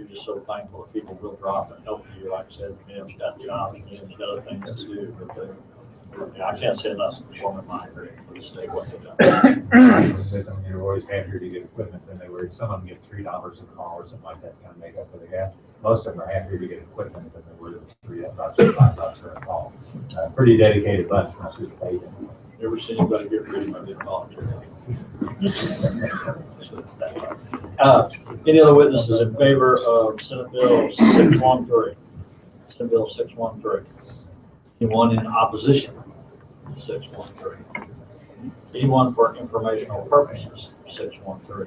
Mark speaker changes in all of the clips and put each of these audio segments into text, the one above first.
Speaker 1: you're just so thankful that people will drop and help you. Like I said, Jim's got jobs, Jim's got other things to do, but I can't say enough to perform in my agree for the state what they've done.
Speaker 2: You're always happier to get equipment than they were. Some of them get $3 a call or something like that to kind of make up for the gap. Most of them are happier to get equipment than they were to $3 or $5 for a call. Pretty dedicated bunch once we paid them.
Speaker 1: Never seen anybody get rid of a volunteer. Any other witnesses in favor of Senate Bill 613? Senate Bill 613. Anyone in opposition to 613? Anyone for informational purposes? 613.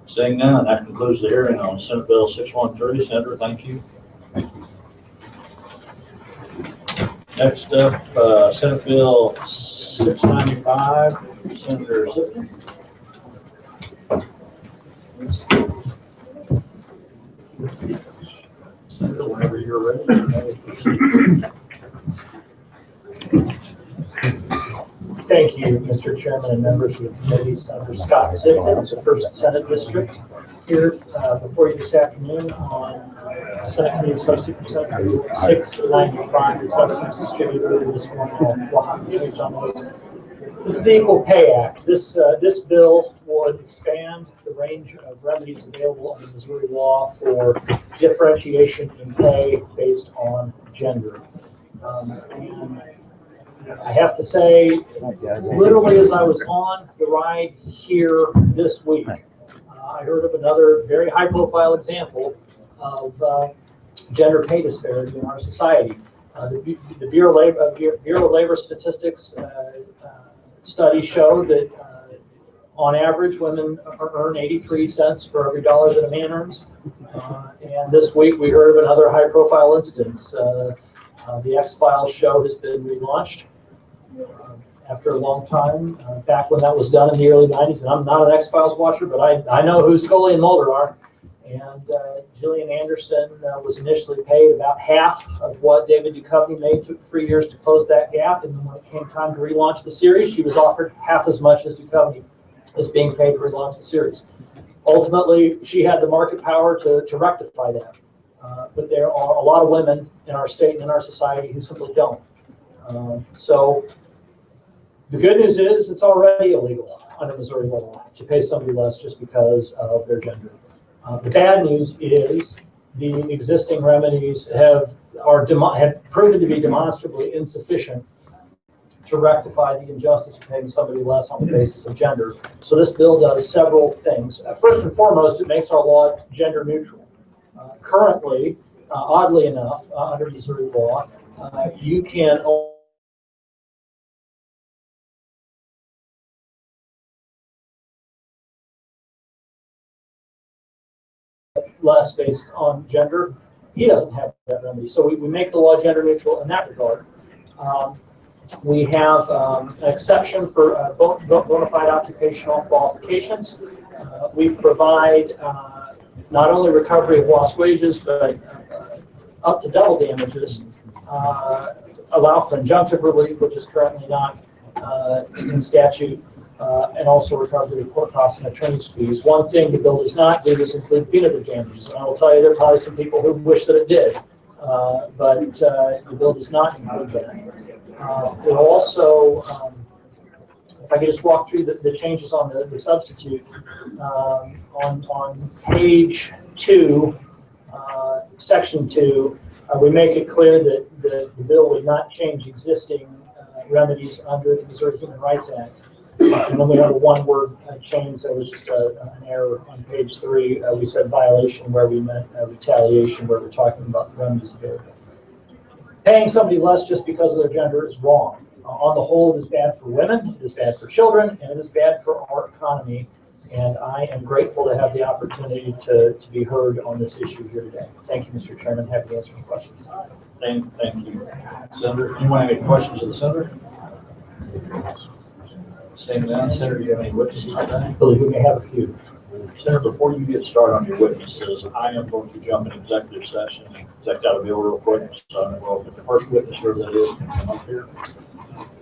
Speaker 1: Seeing none, that concludes the hearing on Senate Bill 613. Senator, thank you.
Speaker 2: Thank you.
Speaker 1: Next up, Senate Bill 695. Senator Sifton. Senator, whenever you're ready, you may proceed.
Speaker 3: Thank you, Mr. Chairman and members of the committee. Senator Scott Sifton, the first Senate district, here before you this afternoon on Senate Committee Substitute Senate Bill 695, the substance distributed this morning. This is the Equal Pay Act. This bill would expand the range of remedies available under Missouri law for differentiation in pay based on gender. And I have to say, literally as I was on the ride here this week, I heard of another very high-profile example of gender pay disparity in our society. The Bureau of Labor Statistics study showed that on average, women earn 83 cents for every dollar that a man earns. And this week we heard of another high-profile instance. The X-Files show has been relaunched after a long time, back when that was done in the early 90s. And I'm not an X-Files watcher, but I know who Scully and Mulder are. And Gillian Anderson was initially paid about half of what David Duchovny made. Took 3 years to close that gap. And when it came time to relaunch the series, she was offered half as much as Duchovny is being paid to relaunch the series. Ultimately, she had the market power to rectify that. But there are a lot of women in our state and in our society who simply don't. So the good news is it's already illegal under Missouri law to pay somebody less just because of their gender. The bad news is the existing remedies have proven to be demonstrably insufficient to rectify the injustice of paying somebody less on the basis of gender. So this bill does several things. First and foremost, it makes our law gender neutral. Currently, oddly enough, under Missouri law, you can less based on gender. He doesn't have that remedy. So we make the law gender neutral in that regard. We have an exception for bona fide occupational qualifications. We provide not only recovery of lost wages, but up to double damages. Allow for injunctive relief, which is currently not in statute, and also recovery of court costs and attorney's fees. One thing the bill does not do is include punitive damages. And I will tell you, there are probably some people who wish that it did, but the bill does not include that. It will also, if I could just walk through the changes on the substitute, on page 2, section 2, we make it clear that the bill would not change existing remedies under the Missouri Human Rights Act. And then we have a one-word change that was just an error on page 3. We said violation where we meant retaliation, where we're talking about the remedies available. Paying somebody less just because of their gender is wrong. On the whole, it is bad for women, it is bad for children, and it is bad for our economy. And I am grateful to have the opportunity to be heard on this issue here today. Thank you, Mr. Chairman. Happy to answer some questions.
Speaker 1: Thank you. Senator, anyone have any questions of the senator? Saying that, Senator, do you have any witnesses today?
Speaker 3: I believe we may have a few.
Speaker 1: Senator, before you get started on your witnesses, I am going to jump in executive session. Check out a bill real quick. So, well, if the first witness, whoever that is, can come up here.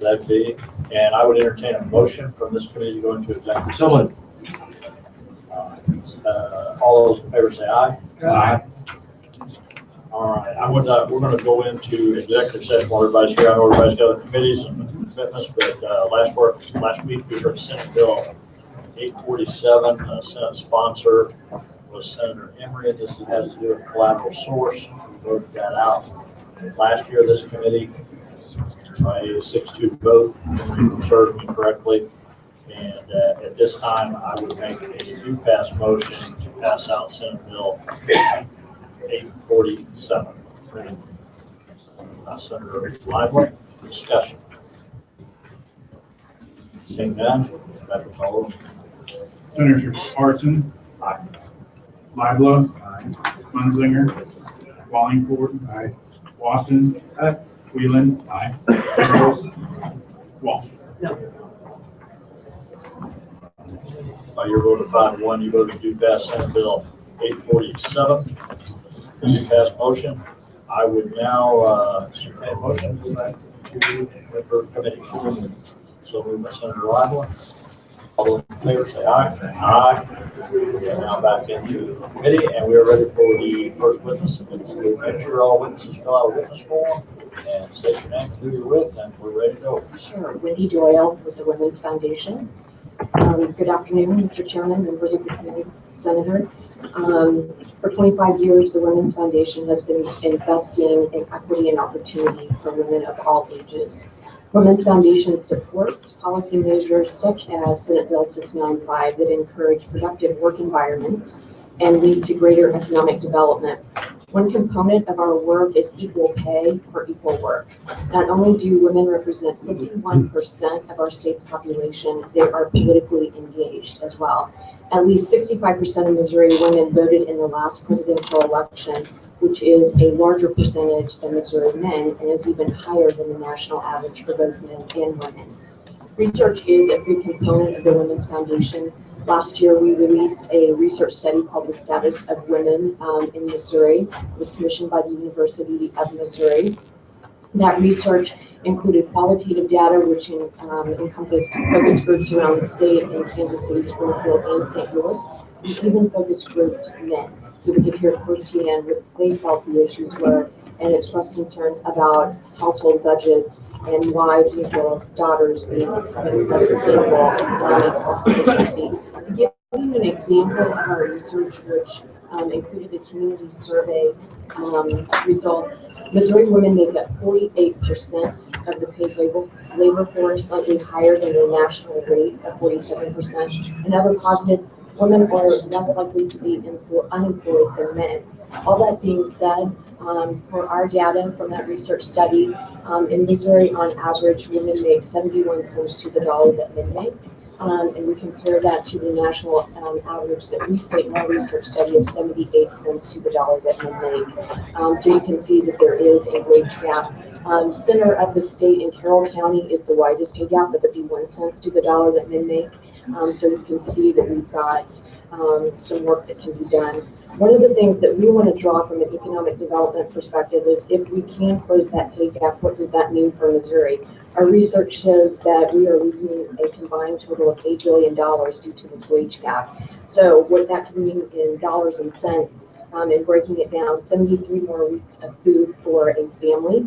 Speaker 1: That'd be, and I would entertain a motion from this committee to go into executive session. All those in favor say aye.
Speaker 2: Aye.
Speaker 1: All right, we're gonna go into executive session while everybody's here. I know everybody's got committees and commitments, but last week we heard Senate Bill 847, Senate sponsor was Senator Emery. This has to do with collateral source. We voted that out. Last year, this committee, by a 6-2 vote, if you served me correctly. And at this time, I would make a do pass motion to pass out Senate Bill 847. Senator Lively, discussion. Seeing none, that is all.
Speaker 4: Senator Parson.
Speaker 1: Aye.
Speaker 4: Lively. Munzlinger. Wallingford. Wasson. Whelan. Nichols. Walsh.
Speaker 1: By your vote of 5-1, you voted to pass Senate Bill 847. You pass motion. I would now entertain a motion to go back to the committee. So move by Senator Lively. All those in favor say aye. Aye. We are now back into the committee, and we are ready for the first witness. We'll make sure all witnesses fill out a witness form and state your name, who you're with, and we're ready to go.
Speaker 5: Sure. Wendy Doyle with the Women's Foundation. Good afternoon, Mr. Chairman, members of the committee, Senator. For 25 years, the Women's Foundation has been investing in equity and opportunity for women of all ages. Women's Foundation supports policy measures such as Senate Bill 695 that encourage productive work environments and lead to greater economic development. One component of our work is equal pay for equal work. Not only do women represent 51% of our state's population, they are politically engaged as well. At least 65% of Missouri women voted in the last presidential election, which is a larger percentage than Missouri men and is even higher than the national average for both men and women. Research is a big component of the Women's Foundation. Last year, we released a research study called The Status of Women in Missouri. It was commissioned by the University of Missouri. That research included qualitative data, which encompassed focus groups around the state in Kansas City, Springfield, and St. Louis, and even focus grouped men, so we could hear firsthand what they felt the issues were and express concerns about household budgets and wives as well as daughters being having a sustainable economic self-sufficiency. To give you an example of our research, which included the community survey results, Missouri women make up 48% of the paid labor force, slightly higher than the national rate of 47%. Another positive, women are less likely to be unemployed than men. All that being said, for our data from that research study, in Missouri, on average, women make 71 cents to the dollar that men make. And we compare that to the national average that we state in our research study of 78 cents to the dollar that men make. So you can see that there is a wage gap. Center of the state in Carroll County is the widest pay gap of 51 cents to the dollar that men make. So you can see that we've got some work that can be done. One of the things that we want to draw from an economic development perspective is if we can close that pay gap, what does that mean for Missouri? Our research shows that we are losing a combined total of $8 billion due to this wage gap. So what that can mean in dollars and cents, and breaking it down, 73 more weeks of food for a family,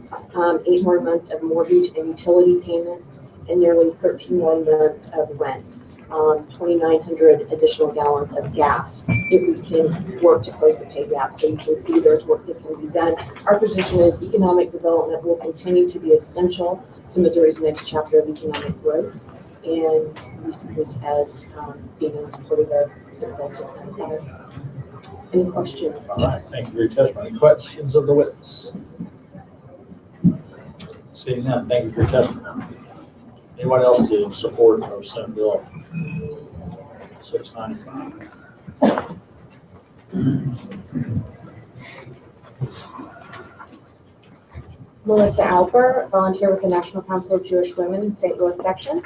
Speaker 5: 8 more months of mortgage and utility payments, and nearly 13 more months of rent. 2,900 additional gallons of gas if we can work to close the pay gap. So you can see there's work that can be done. Our position is economic development will continue to be essential to Missouri's next chapter of economic growth. And we see this as being in support of the Senate Bill 695. Any questions?
Speaker 1: All right, thank you for your testimony. Any questions of the witness? Seeing none, thank you for your testimony. Anyone else in support of Senate Bill 695?
Speaker 5: Melissa Alper, volunteer with the National Council of Jewish Women in St. Louis section.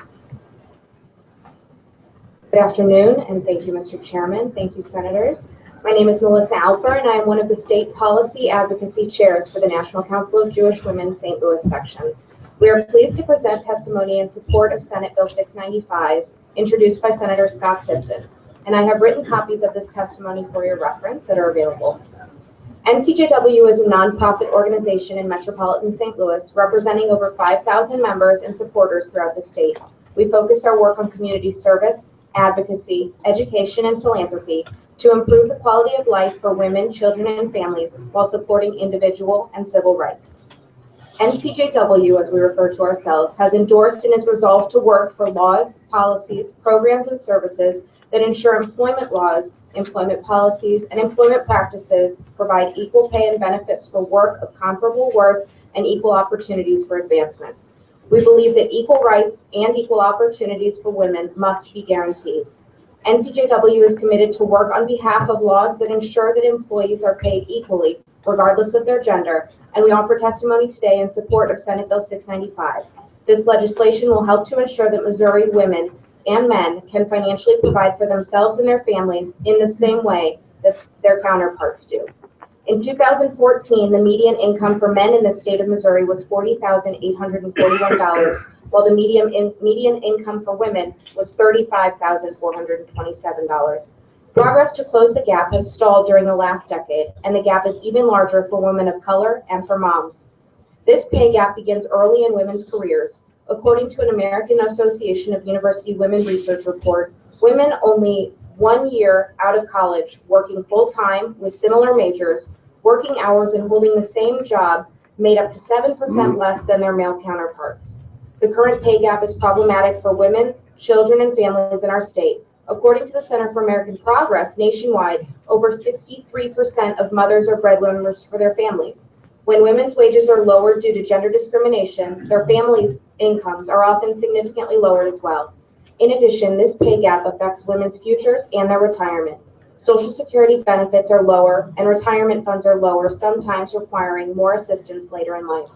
Speaker 5: Good afternoon, and thank you, Mr. Chairman. Thank you, Senators. My name is Melissa Alper, and I am one of the state policy advocacy chairs for the National Council of Jewish Women in St. Louis section. We are pleased to present testimony in support of Senate Bill 695, introduced by Senator Scott Sifton.
Speaker 6: and I have written copies of this testimony for your reference that are available. NCJW is a nonprofit organization in metropolitan St. Louis representing over 5,000 members and supporters throughout the state. We focus our work on community service, advocacy, education, and philanthropy to improve the quality of life for women, children, and families while supporting individual and civil rights. NCJW, as we refer to ourselves, has endorsed and is resolved to work for laws, policies, programs, and services that ensure employment laws, employment policies, and employment practices provide equal pay and benefits for work of comparable worth and equal opportunities for advancement. We believe that equal rights and equal opportunities for women must be guaranteed. NCJW is committed to work on behalf of laws that ensure that employees are paid equally, regardless of their gender, and we offer testimony today in support of Senate Bill 695. This legislation will help to ensure that Missouri women and men can financially provide for themselves and their families in the same way that their counterparts do. In 2014, the median income for men in the state of Missouri was $40,841, while the median income for women was $35,427. Progress to close the gap has stalled during the last decade, and the gap is even larger for women of color and for moms. This pay gap begins early in women's careers. According to an American Association of University Women research report, women only 1 year out of college working full-time with similar majors, working hours, and holding the same job made up to 7% less than their male counterparts. The current pay gap is problematic for women, children, and families in our state. According to the Center for American Progress, nationwide, over 63% of mothers are breadwinners for their families. When women's wages are lowered due to gender discrimination, their families' incomes are often significantly lowered as well. In addition, this pay gap affects women's futures and their retirement. Social Security benefits are lower and retirement funds are lower, sometimes requiring more assistance later in life.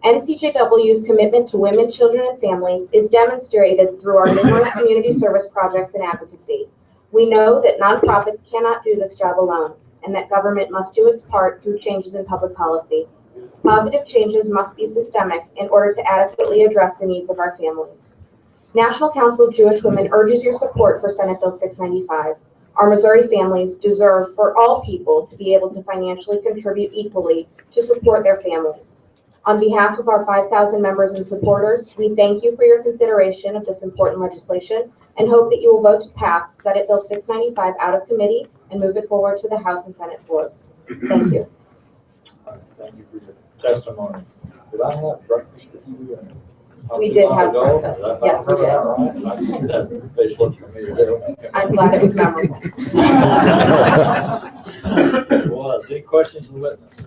Speaker 6: NCJW's commitment to women, children, and families is demonstrated through our numerous community service projects and advocacy. We know that nonprofits cannot do this job alone, and that government must do its part through changes in public policy. Positive changes must be systemic in order to adequately address the needs of our families. National Council of Jewish Women urges your support for Senate Bill 695. Our Missouri families deserve for all people to be able to financially contribute equally to support their families. On behalf of our 5,000 members and supporters, we thank you for your consideration of this important legislation and hope that you will vote to pass Senate Bill 695 out of committee and move it forward to the House and Senate floors. Thank you.
Speaker 1: Thank you for your testimony. Did I have breakfast with you?
Speaker 6: We did have breakfast. Yes, we did. I'm glad it was memorable.
Speaker 1: It was. Any questions of the witness?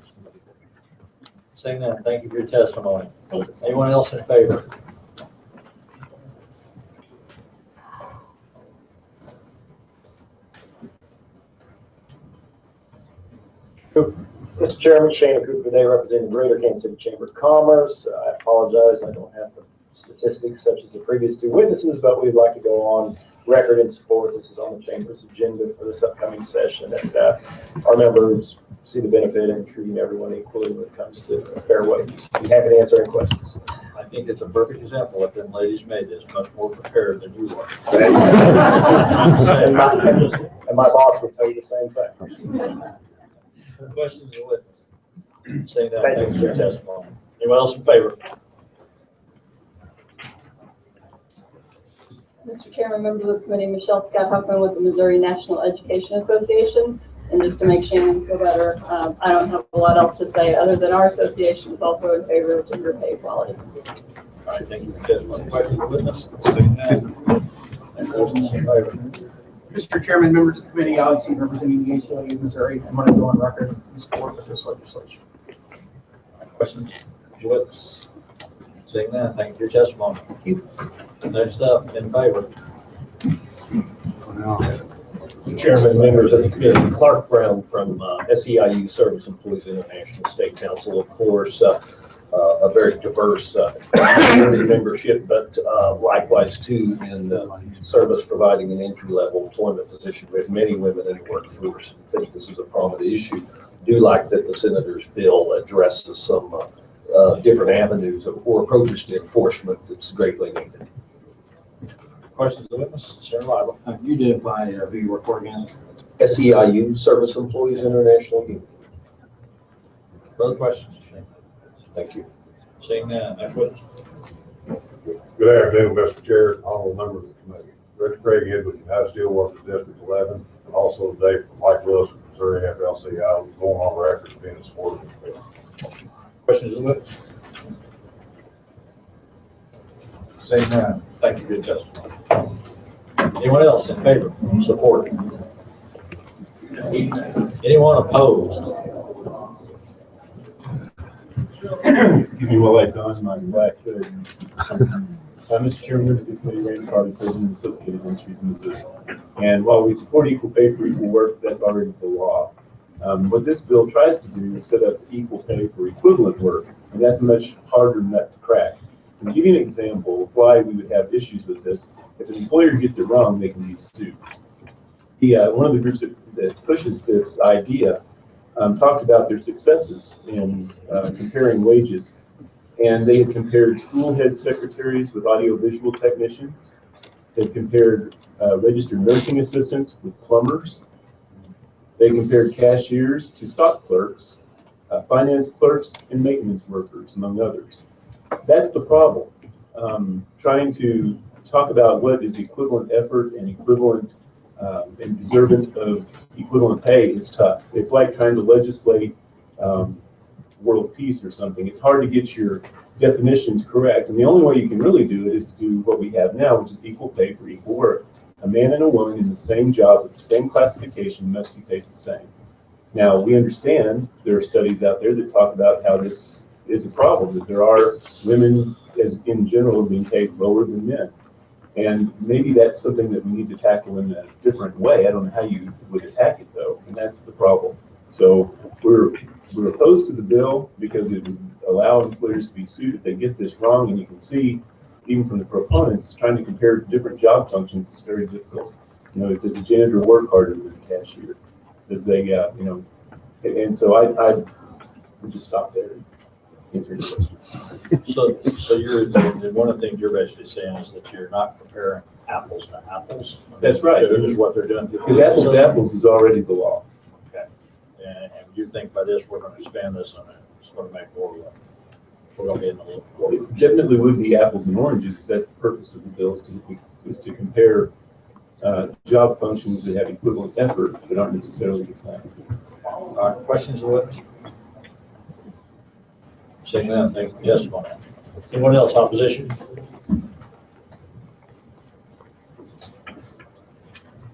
Speaker 1: Saying that, thank you for your testimony.
Speaker 6: Thank you, sir.
Speaker 1: Anyone else in favor?
Speaker 7: Mr. Chairman, Shane Cooper today representing the Greater Kansas City Chamber of Commerce. I apologize, I don't have the statistics such as the previous two witnesses, but we'd like to go on record in support. This is on the Chamber's agenda for this upcoming session, and our members see the benefit in treating everyone equally when it comes to fair wages. Be happy to answer any questions.
Speaker 1: I think it's a perfect example that them ladies made this much more prepared than you are.
Speaker 7: and my boss would tell you the same thing.
Speaker 1: Questions of the witness? Saying that,
Speaker 7: Thank
Speaker 1: thanks
Speaker 7: you,
Speaker 1: for your
Speaker 7: Chair.
Speaker 1: testimony. Anyone else in favor?
Speaker 8: Mr. Chairman, members of the committee, Michelle Scott Huffman with the Missouri National Education Association. And just to make Shannon feel better, I don't have a lot else to say other than our association is also in favor of gender pay equality.
Speaker 1: All right, thank you for your testimony. Questions of the witness? Saying that, and those in favor?
Speaker 9: Mr. Chairman, members of the committee, Alex, representing the ACLU of Missouri, I'm going to go on record in support of this legislation.
Speaker 1: Questions of the witness? Saying that, thank you for your testimony. Thank you. Next up, in favor?
Speaker 10: Chairman, members of the committee, Clark Brown from SEIU Service Employees International State Council, of course, a very diverse community membership, but likewise too in service providing an entry-level employment position with many women in the workforce. I think this is a prominent issue. I do like that the Senator's bill addresses some different avenues or approaches to enforcement that's greatly needed.
Speaker 1: Questions of the witness? Sarah Lible.
Speaker 11: You identify who you work for again?
Speaker 10: SEIU, Service Employees International Union.
Speaker 1: Further questions?
Speaker 10: Thank you.
Speaker 1: Seeing none, next witness.
Speaker 12: Good afternoon, Mr. Chair, honorable members of the committee. Rich Craig Edwards, I still work for District 11, and also today for Mike Lewis, Missouri FLC. I was going on record as being a supporter of this bill.
Speaker 1: Questions of the witness? Seeing none, thank you for your testimony. Anyone else in favor, support? Anyone opposed?
Speaker 13: Excuse me while I don my black hood. Mr. Chairman, members of the committee, Randy Carter, President of Associated Industries in Missouri. And while we support equal pay for equal work, that's already the law. What this bill tries to do is set up equal pay for equivalent work, and that's a much harder nut to crack. To give you an example of why we would have issues with this, if an employer gets it wrong, they can be sued. One of the groups that pushes this idea talked about their successes in comparing wages. And they had compared school head secretaries with audiovisual technicians. They compared registered nursing assistants with plumbers. They compared cashiers to stock clerks, finance clerks, and maintenance workers, among others. That's the problem. Trying to talk about what is equivalent effort and equivalent and deserving of equivalent pay is tough. It's like trying to legislate world peace or something. It's hard to get your definitions correct, and the only way you can really do it is to do what we have now, which is equal pay for equal work. A man and a woman in the same job with the same classification must be paid the same. Now, we understand there are studies out there that talk about how this is a problem, that there are women, as in general, being paid lower than men. And maybe that's something that we need to tackle in a different way. I don't know how you would attack it, though, and that's the problem. So we're opposed to the bill because it would allow employers to be sued if they get this wrong, and you can see, even from the proponents, trying to compare different job functions is very difficult. You know, does a janitor work harder than a cashier? Does they, you know, and so I would just stop there and answer your question.
Speaker 1: So you're, one of the things you're basically saying is that you're not comparing apples to apples.
Speaker 13: That's right.
Speaker 1: This is what they're doing.
Speaker 13: Because apples to apples is already the law.
Speaker 1: Okay. And you think by this, we're going to expand this on it, sort of make more of a, we're going to be in the little.
Speaker 13: It definitely would be apples and oranges, because that's the purpose of the bill, is to compare job functions that have equivalent effort but aren't necessarily the same.
Speaker 1: All right, questions of witness? Seeing none, thank you for testimony. Anyone else, opposition?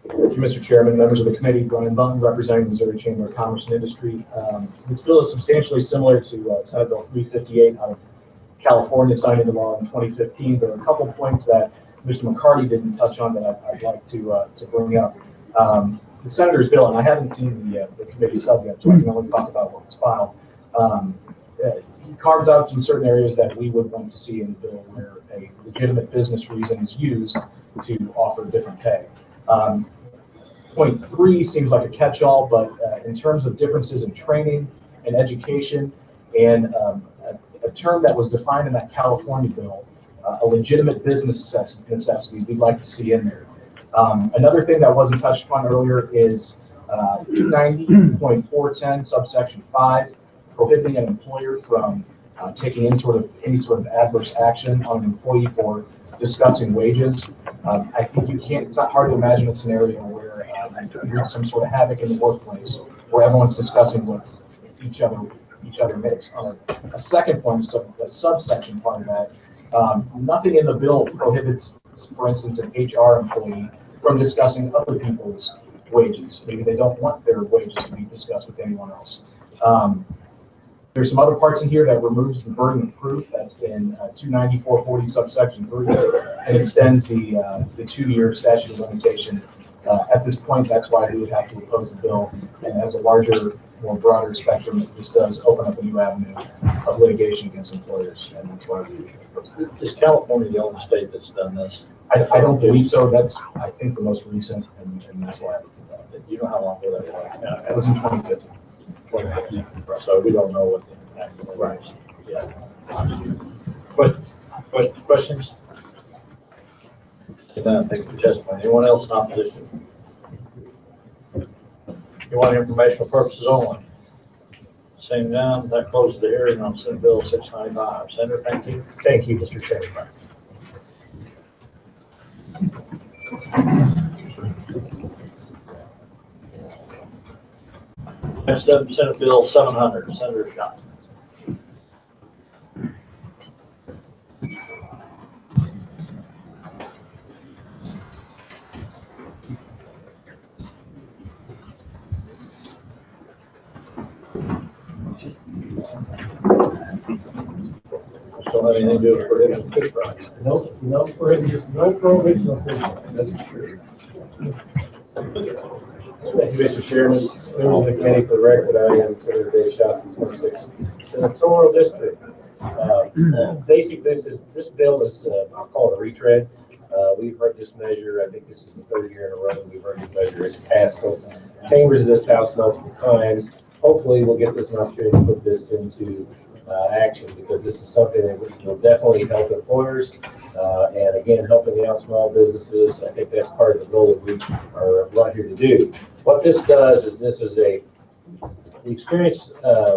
Speaker 14: Mr. Chairman, members of the committee, Brian Bunton, representing the Missouri Chamber of Commerce and Industry. This bill is substantially similar to Senate Bill 358 out of California, signed into law in 2015. There are a couple points that Mr. McCarty didn't touch on that I'd like to bring up. The senator's bill, and I haven't seen the committee itself yet, so I can only talk about what was filed. He carves out some certain areas that we would want to see in the bill where a legitimate business reason is used to offer different pay. Point 3 seems like a catch-all, but in terms of differences in training and education and a term that was defined in that California bill, a legitimate business necessity, we'd like to see in there. Another thing that wasn't touched upon earlier is 290.410 subsection 5, prohibiting an employer from taking any sort of adverse action on an employee for discussing wages. I think you can't. It's not hard to imagine a scenario where there's some sort of havoc in the workplace where everyone's discussing what each other makes. On a second point, so the subsection part of that, nothing in the bill prohibits, for instance, an HR employee from discussing other people's wages. Maybe they don't want their wages to be discussed with anyone else. There's some other parts in here that removes the burden of proof. That's in 29440 subsection 3, and extends the 2-year statute of limitation. At this point, that's why we would have to oppose the bill. And as a larger, more broader spectrum, this does open up a new avenue of litigation against employers, and that's why we would oppose it.
Speaker 1: Is California the only state that's done this?
Speaker 14: I don't believe so. That's, I think, the most recent, and that's why I looked at that.
Speaker 1: You know how long ago that was?
Speaker 14: It was in 2015.
Speaker 1: So we don't know what the impact of it is.
Speaker 14: Right.
Speaker 1: Yeah. Questions? none, thank you for testifying. Anyone else in opposition? You want informational purposes only? Seeing none, that closes the hearing on Senate Bill 695. Senator, thank you.
Speaker 10: Thank you, Mr. Chairman.
Speaker 1: Next up, Senate Bill 700, Senator Schatz. Don't have anything to do with prohibiting fish fries.
Speaker 2: No prohibition of fish. That's true. Thank you, Mr. Chairman. Members of the committee, for the record, I am Senator Dave Schatz from 26 Senatorial District. Basically, this bill is, I'll call it a retread. We've heard this measure, I think this is the third year in a row that we've heard this measure. It's passed both chambers of this House multiple times. Hopefully, we'll get this an opportunity to put this into action, because this is something that will definitely help employers, and again, helping out small businesses. I think that's part of the goal that we are brought here to do. What this does is the experience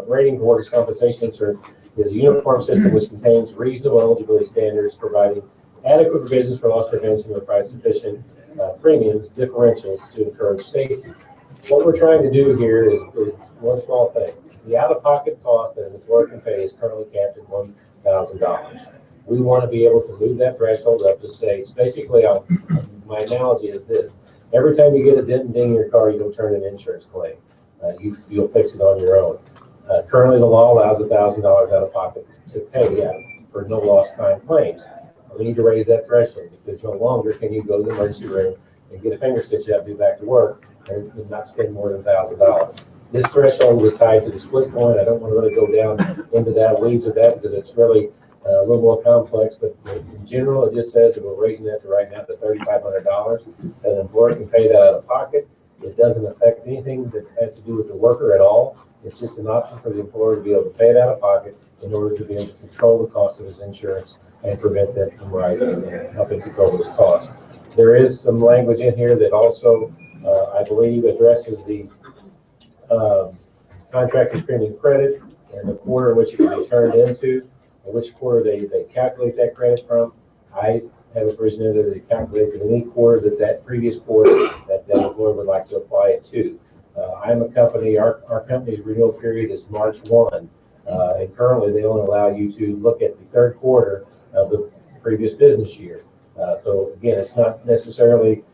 Speaker 2: rating for workers' compensation insurance is a uniform system which contains reasonable eligibility standards, providing adequate provisions for loss prevention and price sufficient premiums differentials to encourage safety. What we're trying to do here is one small thing. The out-of-pocket cost that an employer can pay is currently capped at $1,000. We want to be able to move that threshold up to say, basically, my analogy is this. Every time you get a dent and ding in your car, you don't turn an insurance claim. You'll fix it on your own. Currently, the law allows $1,000 out of pocket to pay for no lost time claims. We need to raise that threshold, because no longer can you go to the emergency room and get a finger stitch out and be back to work and not spend more than $1,000. This threshold was tied to the split point. I don't want to really go down into that weeds of that, because it's really a little more complex, but in general, it just says that we're raising that to right now to $3,500. An employer can pay that out of pocket. It doesn't affect anything that has to do with the worker at all. It's just an option for the employer to be able to pay it out of pocket in order to be able to control the cost of his insurance and prevent that from rising and helping control those costs. There is some language in here that also, I believe, addresses the contractor's premium credit and the quarter in which it can be turned into, and which quarter they calculate that credit from. I have a provision in there that it calculates in any quarter that previous quarter that employer would like to apply it to. I'm a company, our company's renewal period is March 1, and currently they only allow you to look at the third quarter of the previous business year. So again, it's not necessarily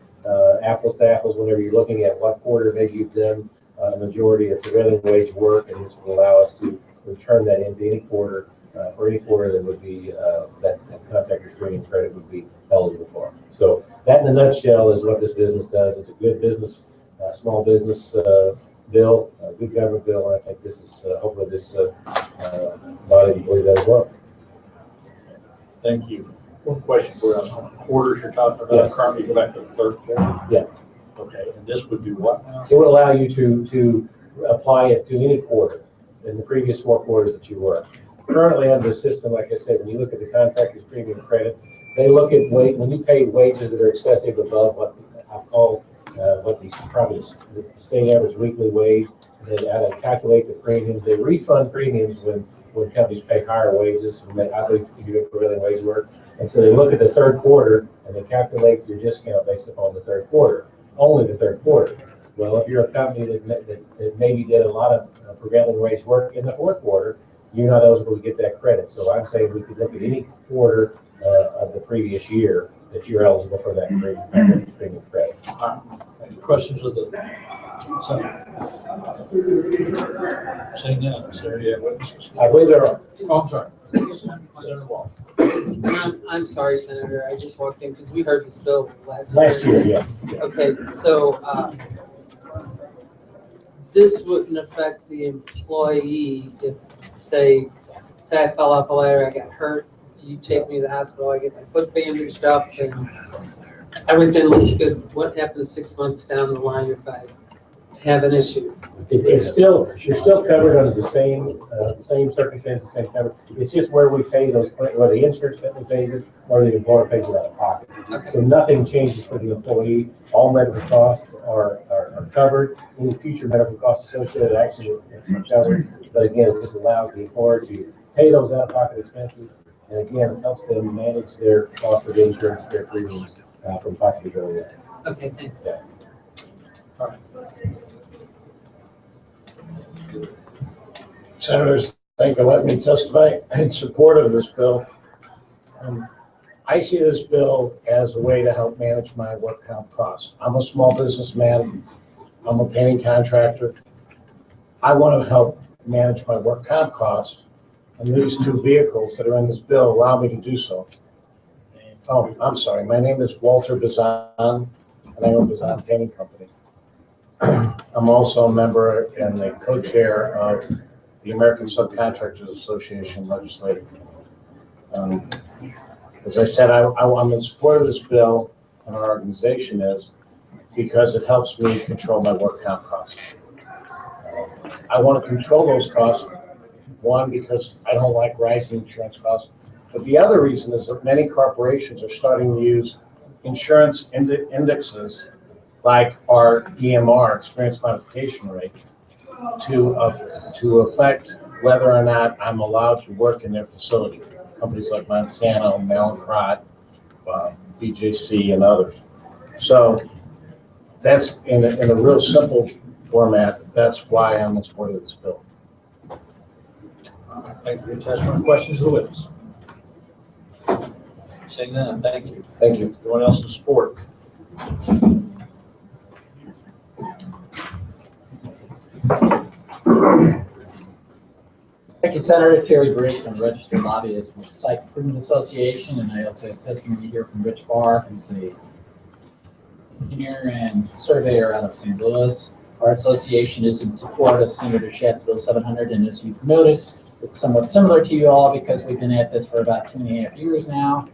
Speaker 2: apples to apples whenever you're looking at what quarter maybe you've done a majority of prevailing wage work, and this will allow us to return that into any quarter, for any quarter that would be, that contractor's premium credit would be eligible for. So that in a nutshell is what this business does. It's a good business, small business bill, a good government bill, and I think this is, hopefully this body will believe that as well.
Speaker 1: Thank you. One question for us on the quarters you're talking about.
Speaker 2: Yes.
Speaker 1: Currently, go back to the third quarter.
Speaker 2: Yeah.
Speaker 1: Okay, and this would be what now?
Speaker 2: It would allow you to apply it to any quarter in the previous 4 quarters that you worked. Currently under the system, like I said, when you look at the contractor's premium credit, they look at when you pay wages that are excessive above what I'll call what these probably the state average weekly wage. They calculate the premiums. They refund premiums when companies pay higher wages. I believe you do prevailing wage work. And so they look at the third quarter and they calculate your discount based upon the third quarter, only the third quarter. Well, if you're a company that maybe did a lot of prevailing wage work in the fourth quarter, you're not eligible to get that credit. So I'm saying we could look at any quarter of the previous year that you're eligible for that premium credit.
Speaker 1: Any questions of the Senator? Saying none, is there any witnesses?
Speaker 2: I believe there are.
Speaker 1: Oh, I'm sorry. Senator Wall.
Speaker 15: I'm sorry, Senator, I just walked in because we heard this bill last
Speaker 2: year. Yeah.
Speaker 15: Okay, so this wouldn't affect the employee if, say I fell off a ladder, I got hurt, you take me to the hospital, I get my foot bandaged up, and everything looks good. What happens 6 months down the line if I have an issue.
Speaker 16: It's still, you're still covered under the same circumstances, same cover. It's just where we pay those, where the insurance company pays it, or the employer pays it out of pocket. So nothing changes for the employee. All medical costs are covered. Any future medical costs associated actually are covered. But again, it just allows the employer to pay those out of pocket expenses. And again, it helps them manage their cost of insurance, their premiums from possibly going up.
Speaker 15: Okay, thanks.
Speaker 16: Yeah.
Speaker 17: Senators, thank you for letting me testify in support of this bill. I see this bill as a way to help manage my work comp costs. I'm a small businessman. I'm a painting contractor. I want to help manage my work comp costs, and these two vehicles that are in this bill allow me to do so. Oh, I'm sorry. My name is Walter Bazan, and I own Bazan Painting Company. I'm also a member and the co-chair of the American Subcontractors Association legislative. As I said, I'm in support of this bill, and our organization is, because it helps me control my work comp costs. I want to control those costs, one, because I don't like rising insurance costs, but the other reason is that many corporations are starting to use insurance indexes like our EMR, experience modification rate, to affect whether or not I'm allowed to work in their facility. Companies like Monsanto, Mallinckrodt, BJC, and others. So that's in a real simple format. That's why I'm in support of this bill.
Speaker 1: Thank you for your testimony. Questions of the witness? Seeing none, thank you.
Speaker 17: Thank you.
Speaker 1: Anyone else in support?
Speaker 18: Thank you, Senator. Terry Briggs. I'm a registered lobbyist with Site Improvement Association, and I also have testimony here from Rich Barr, who's a engineer and surveyor out of St. Louis. Our association is in support of Senator Schatz Bill 700, and as you've noted, it's somewhat similar to you all because we've been at this for about 2.5 years now,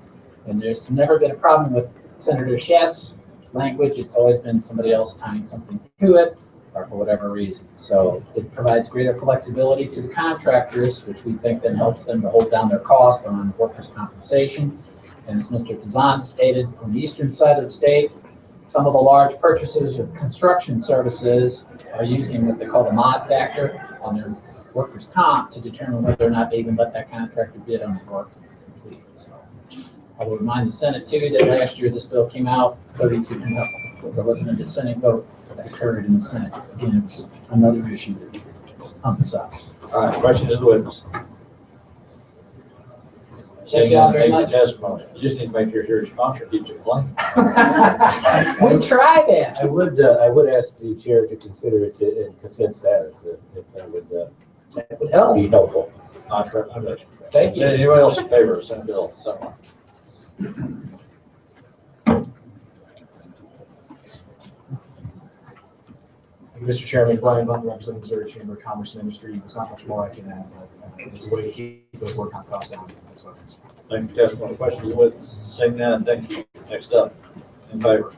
Speaker 18: and there's never been a problem with Senator Schatz language. It's always been somebody else tying something to it, or for whatever reason. So it provides greater flexibility to the contractors, which we think then helps them to hold down their cost on workers' compensation. And as Mr. Kazan stated, on the eastern side of the state, some of the large purchasers of construction services are using what they call the mod factor on their workers' comp to determine whether or not they even let that contractor bid on the work. So I will remind the Senate too that last year this bill came out 32-0. There wasn't a dissenting vote that occurred in the Senate. Again, it's another issue that emphasized.
Speaker 1: All right, questions of the witness?
Speaker 18: Thank you all very much.
Speaker 1: Testimony. You just need to make sure your sponsor keeps it plain.
Speaker 18: We try that.
Speaker 16: I would ask the chair to consider it in consent status if that would
Speaker 18: help.
Speaker 16: be helpful.
Speaker 1: Not recommendation.
Speaker 18: Thank you.
Speaker 1: Anyone else in favor of Senate Bill 700?
Speaker 14: Mr. Chairman, Brian Butler, representing Missouri Chamber of Commerce and Industry. There's not much more I can add, but it's a way to keep those work comp costs down.
Speaker 1: Thank you, testimony. Questions of witness? Seeing none, thank you. Next up, in favor.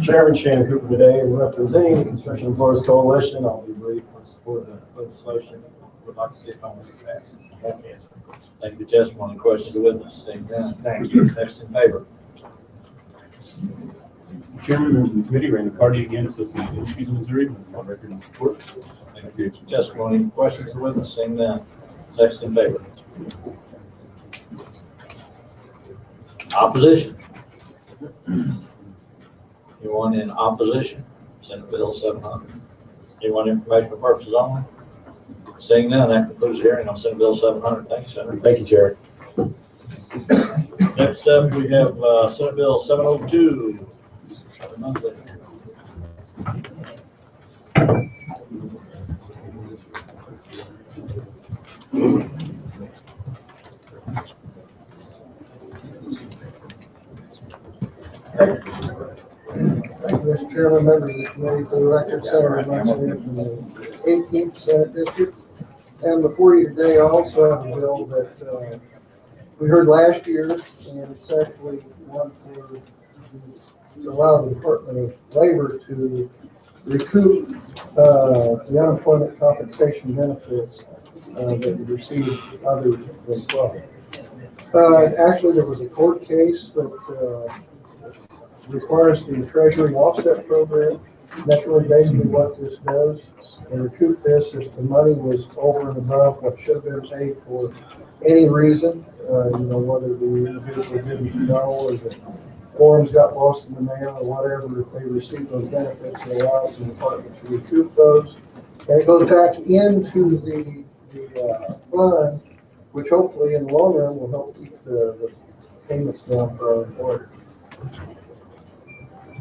Speaker 7: Chairman Shannon Cooper today, representing the Construction Employers Coalition. I'll be brief in support of the legislation. Would like to see it finally passed. Thank you.
Speaker 1: Thank you, testimony. Questions of witness? Seeing none, thank you. Next in favor.
Speaker 13: Chairman, members of the committee, Randy Carty again, Associated Industries in Missouri, on record in support.
Speaker 1: Thank you. Testimony. Questions of witness? Seeing none. Next in favor. Opposition. Anyone in opposition? Senate Bill 700. Anyone informational purposes only? Seeing none, that concludes the hearing on Senate Bill 700. Thank you, Senator.
Speaker 16: Thank you, Chair.
Speaker 1: Next up, we have Senate Bill 702. Munzlinger.
Speaker 19: Thank you, Mr. Chairman, members of the committee. For the record, Senator Munzlinger from the 18th Senate District. And before you today, I also have a bill that we heard last year, and it's actually one for the to allow the Department of Labor to recoup the unemployment compensation benefits that we received other than 12. Actually, there was a court case that requires the Treasury offset program. That's really basically what this does. And recoup this if the money was over and above what should have been paid for any reason, whether the individual didn't know or the forms got lost in the mail or whatever. If they received those benefits, it allows the department to recoup those. And it goes back into the fund, which hopefully in the long run will help keep the payments down for our employers.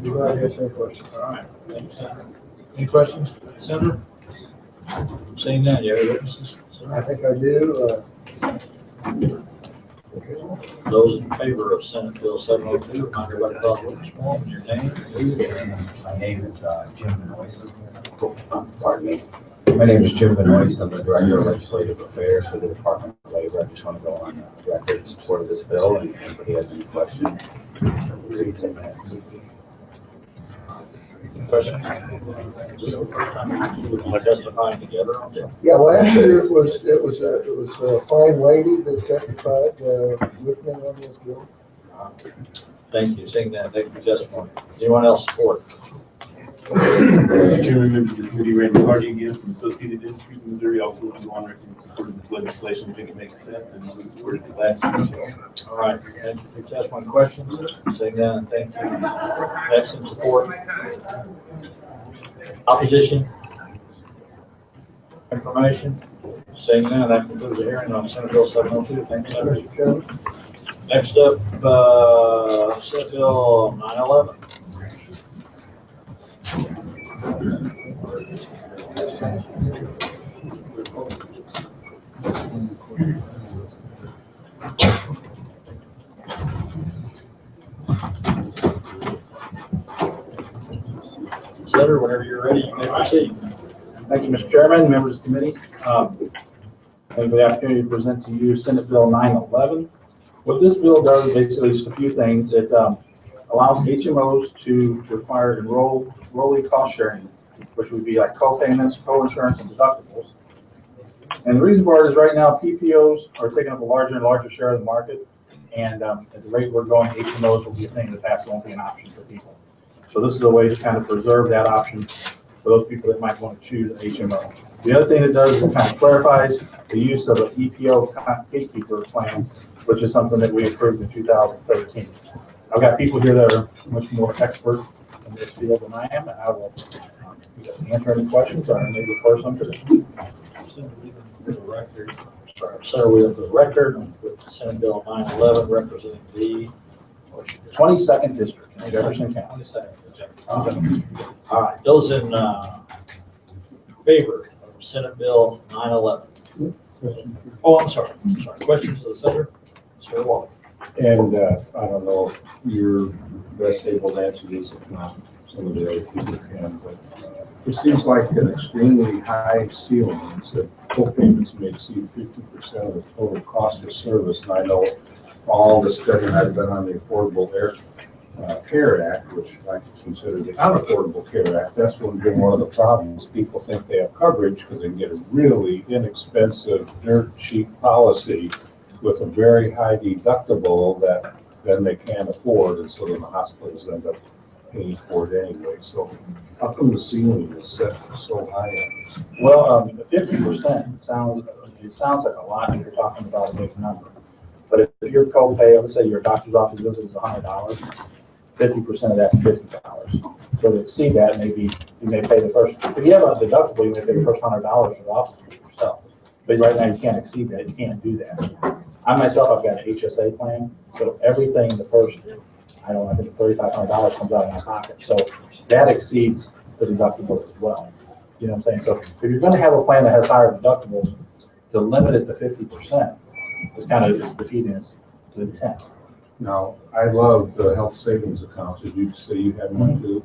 Speaker 19: Be glad to answer any questions.
Speaker 1: All right, thanks, Senator. Any questions, Senator? Seeing none, you have any witnesses?
Speaker 19: I think I do.
Speaker 1: Those in favor of Senate Bill 702, remind everybody to call the witness form and your name.
Speaker 2: My name is Jim Benoist. Pardon me. My name is Jim Benoist. I'm the Director of Legislative Affairs for the Department of Labor. I just want to go on record in support of this bill, and if anybody has any questions, please take that.
Speaker 1: Questions? Is this the first time we're testifying together on this?
Speaker 19: Yeah, last year it was a fine lady that testified with me on this bill.
Speaker 1: Thank you. Seeing that, thank you for testimony. Anyone else support?
Speaker 13: Chairman, members of the committee, Randy Hardy again from Associated Industries in Missouri, also want to go on record in support of this legislation. I think it makes sense, and we supported it last year.
Speaker 1: All right, thank you for your testimony. Questions? Seeing none, thank you. Next in support. Opposition? Information? Seeing none, that concludes the hearing on Senate Bill 702. Thank you, Senator.
Speaker 19: Mr. Chairman.
Speaker 1: Next up, Senate Bill 911. Senator, whenever you're ready, you may proceed.
Speaker 14: Thank you, Mr. Chairman, members of the committee. Thank you for the opportunity to present to you Senate Bill 911. What this bill does basically is a few things. It allows HMOs to require enrollee cost sharing, which would be like co-payments, co-insurance, and deductibles. And the reason for it is right now PPOs are taking up a larger and larger share of the market, and at the rate we're going, HMOs will be a thing of the past, won't be an option for people. So this is a way to kind of preserve that option for those people that might want to choose an HMO. The other thing it does is it kind of clarifies the use of an EPO gatekeeper plan, which is something that we approved in 2013. I've got people here that are much more expert in this field than I am, and I will answer any questions or maybe refer some to them.
Speaker 1: So we have the record with Senate Bill 911 representing the
Speaker 14: 22nd district in Jefferson County.
Speaker 1: 22nd district. All right, those in favor of Senate Bill 911. Oh, I'm sorry. Questions of the senator? Sir Waller.
Speaker 17: And I don't know if you're best able to answer this, if not, some of the other people can, but it seems like an extremely high ceiling. That co-payments may exceed 50% of the total cost of service. And I know all the study I've done on the Affordable Care Act, which I consider the Unaffordable Care Act, that's been one of the problems. People think they have coverage because they get a really inexpensive, dirt cheap policy with a very high deductible that then they can't afford, and so then the hospitals end up paying for it anyway. So how come the ceiling is set so high?
Speaker 14: Well, 50% sounds like a lot if you're talking about a big number. But if your copay, let's say your doctor's office visit is $100, 50% of that is $50. So to exceed that, maybe you may pay the first. If you have a deductible, you may pay the first $100 for the office yourself. But right now you can't exceed that. You can't do that. I myself, I've got an HSA plan, so everything the first, I think $3,500 comes out of my pocket. So that exceeds the deductible as well. You know what I'm saying? So if you're going to have a plan that has higher deductibles, to limit it to 50% is kind of defeating its intent.
Speaker 17: Now, I love the health savings accounts, as you say you have one too,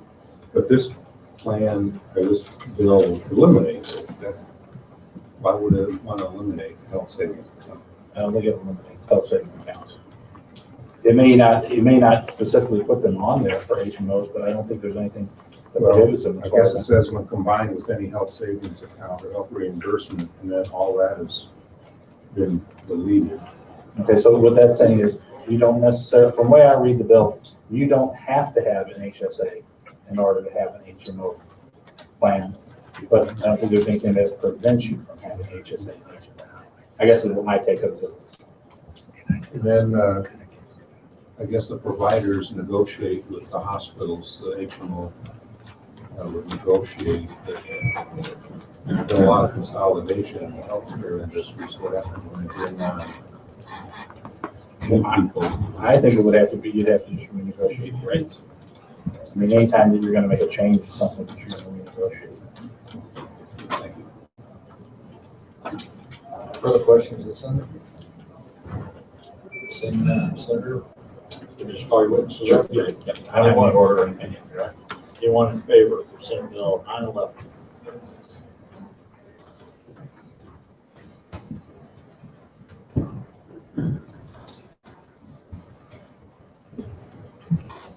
Speaker 17: but this plan, or this bill eliminates it. Why would it want to eliminate health savings accounts?
Speaker 14: I don't think it eliminates health savings accounts. It may not specifically put them on there for HMOs, but I don't think there's anything that prohibits them.
Speaker 2: I guess it says when combined with any health savings account or health reimbursement, and then all that has been deleted.
Speaker 14: Okay, so what that's saying is, you don't necessarily, from the way I read the bill, you don't have to have an HSA in order to have an HMO plan. But I don't think there's anything that prevents you from having HSA. I guess is my take of it.
Speaker 2: And then, I guess the providers negotiate with the hospitals, the HMO would negotiate. There's been a lot of consolidation in the healthcare industry, so what happens when they bring on new people?
Speaker 14: I think it would have to be, you'd have to just renegotiate the rates. I mean, anytime that you're gonna make a change to something that you're gonna renegotiate.
Speaker 1: Further questions, of the Senator? Seeing none, Senator? You just call your witnesses.
Speaker 14: Sure. Yeah. I don't want to order an opinion.
Speaker 1: Anyone in favor of Senate Bill 911?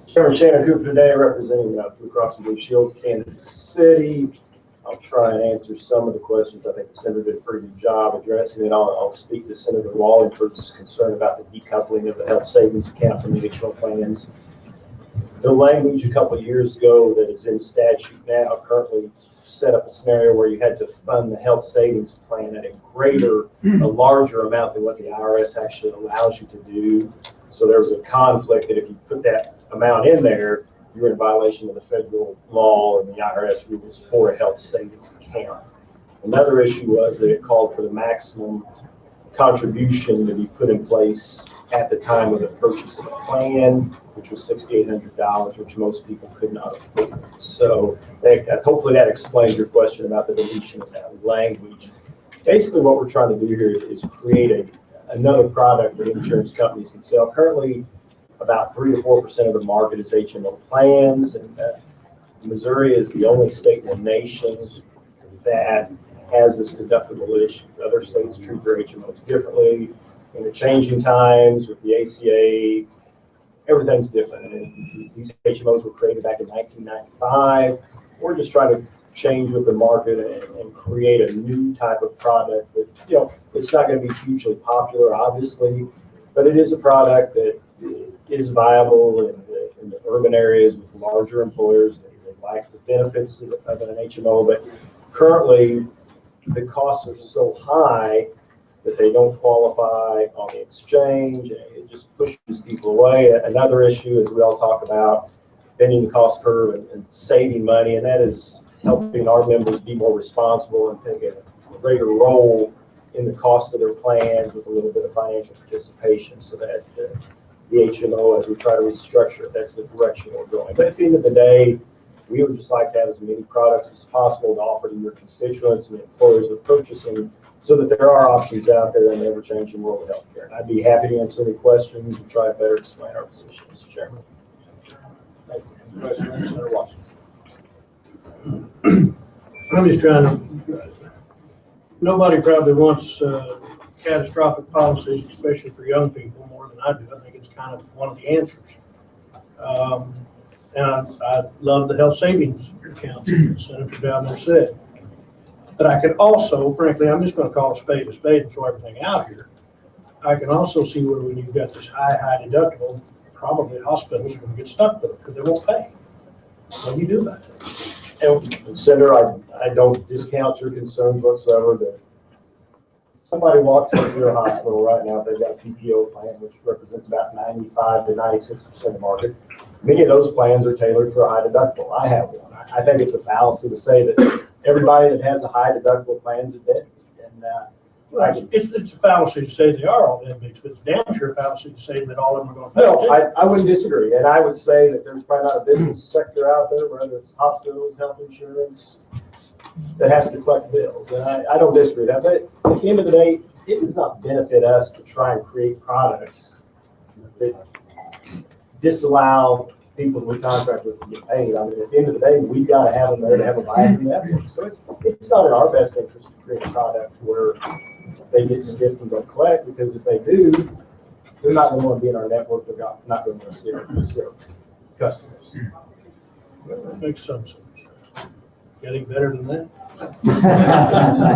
Speaker 7: Chairman Shannon Cooper today, representing Blue Cross and Blue Shield of Kansas City. I'll try and answer some of the questions. I think the Senator did a pretty good job addressing it. I'll speak to Senator Wallingford's concern about the decoupling of the health savings account from the HMO plans. The language a couple of years ago that is in statute now currently set up a scenario where you had to fund the health savings plan at a larger amount than what the IRS actually allows you to do. So there was a conflict that if you put that amount in there, you're in violation of the federal law and the IRS rules for a health savings account. Another issue was that it called for the maximum contribution to be put in place at the time of the purchase of the plan, which was $6,800, which most people could not afford. So hopefully that explains your question about the deletion of that language. Basically what we're trying to do here is create another product that insurance companies can sell. Currently, about 3 to 4% of the market is HMO plans, and Missouri is the only state in the nation that has this deductible issue. Other states treat their HMOs differently. In the changing times with the ACA, everything's different. And these HMOs were created back in 1995. We're just trying to change with the market and create a new type of product that, it's not going to be hugely popular, obviously, but it is a product that is viable in the urban areas with larger employers that like the benefits of an HMO. But currently, the costs are so high that they don't qualify on the exchange, and it just pushes people away. Another issue is we all talk about bending the cost curve and saving money, and that is helping our members be more responsible and take a greater role in the cost of their plans with a little bit of financial participation, so that the HMO, as we try to restructure it, that's the direction we're going. But at the end of the day, we would just like to have as many products as possible to offer to your constituents and the employers that are purchasing, so that there are options out there in the ever-changing world of healthcare. And I'd be happy to answer any questions and try to better explain our position, Mr. Chairman.
Speaker 1: Thank you. Question, Senator Washington.
Speaker 19: I'm just trying to, nobody probably wants catastrophic policies, especially for young people, more than I do. I think it's kind of one of the answers. And I love the health savings account, as Senator down there said. But I could also, frankly, I'm just going to call a spade and throw everything out here. I can also see where when you've got this high deductible, probably hospitals are going to get stuck with it because they won't pay. What do you do about that?
Speaker 7: And Senator, I don't discount your concerns whatsoever. That somebody walks into a hospital right now, if they've got a PPO plan, which represents about 95 to 96% of the market. Many of those plans are tailored for a high deductible. I have one. I think it's a fallacy to say that everybody that has a high deductible plan is a deadbeat. And
Speaker 19: it's a fallacy to say they are all deadbeats, but it's damn sure a fallacy to say that all of them are going to pay.
Speaker 7: No, I wouldn't disagree. And I would say that there's probably not a business sector out there, whether it's hospitals, health insurance, that has to collect bills. And I don't disagree with that. But at the end of the day, it does not benefit us to try and create products that disallow people we contract with to get paid. I mean, at the end of the day, we've got to have them there to have a viable network. So it's not in our best interest to create a product where they get stiffed and don't collect, because if they do,
Speaker 16: they're not going to want to be in our network, they're not going to want to see our customers.
Speaker 19: That makes sense. Getting better than that?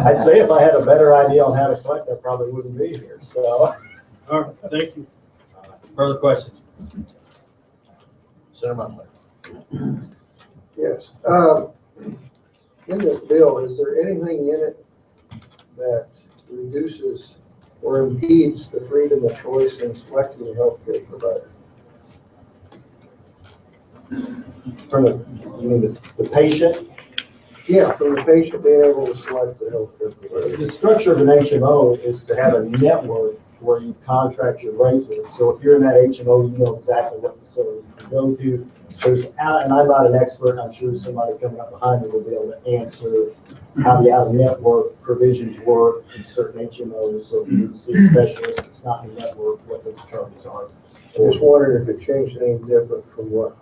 Speaker 16: I'd say if I had a better idea on how to collect, I probably wouldn't be here, so.
Speaker 19: All right, thank you.
Speaker 1: Further questions? Senator Munzlinger.
Speaker 19: Yes. In this bill, is there anything in it that reduces or impedes the freedom of choice in selecting a healthcare provider?
Speaker 16: From the, you mean the patient?
Speaker 19: Yeah, from the patient being able to select the healthcare provider.
Speaker 16: The structure of an HMO is to have a network where you contract your rates with. So if you're in that HMO, you know exactly what facility you can go to. There's, and I'm not an expert, I'm sure somebody coming up behind me will be able to answer how the out-of-network provisions work in certain HMOs. So if you need to see a specialist that's not in the network, what those charges are.
Speaker 19: I just wondering if it changed anything different from what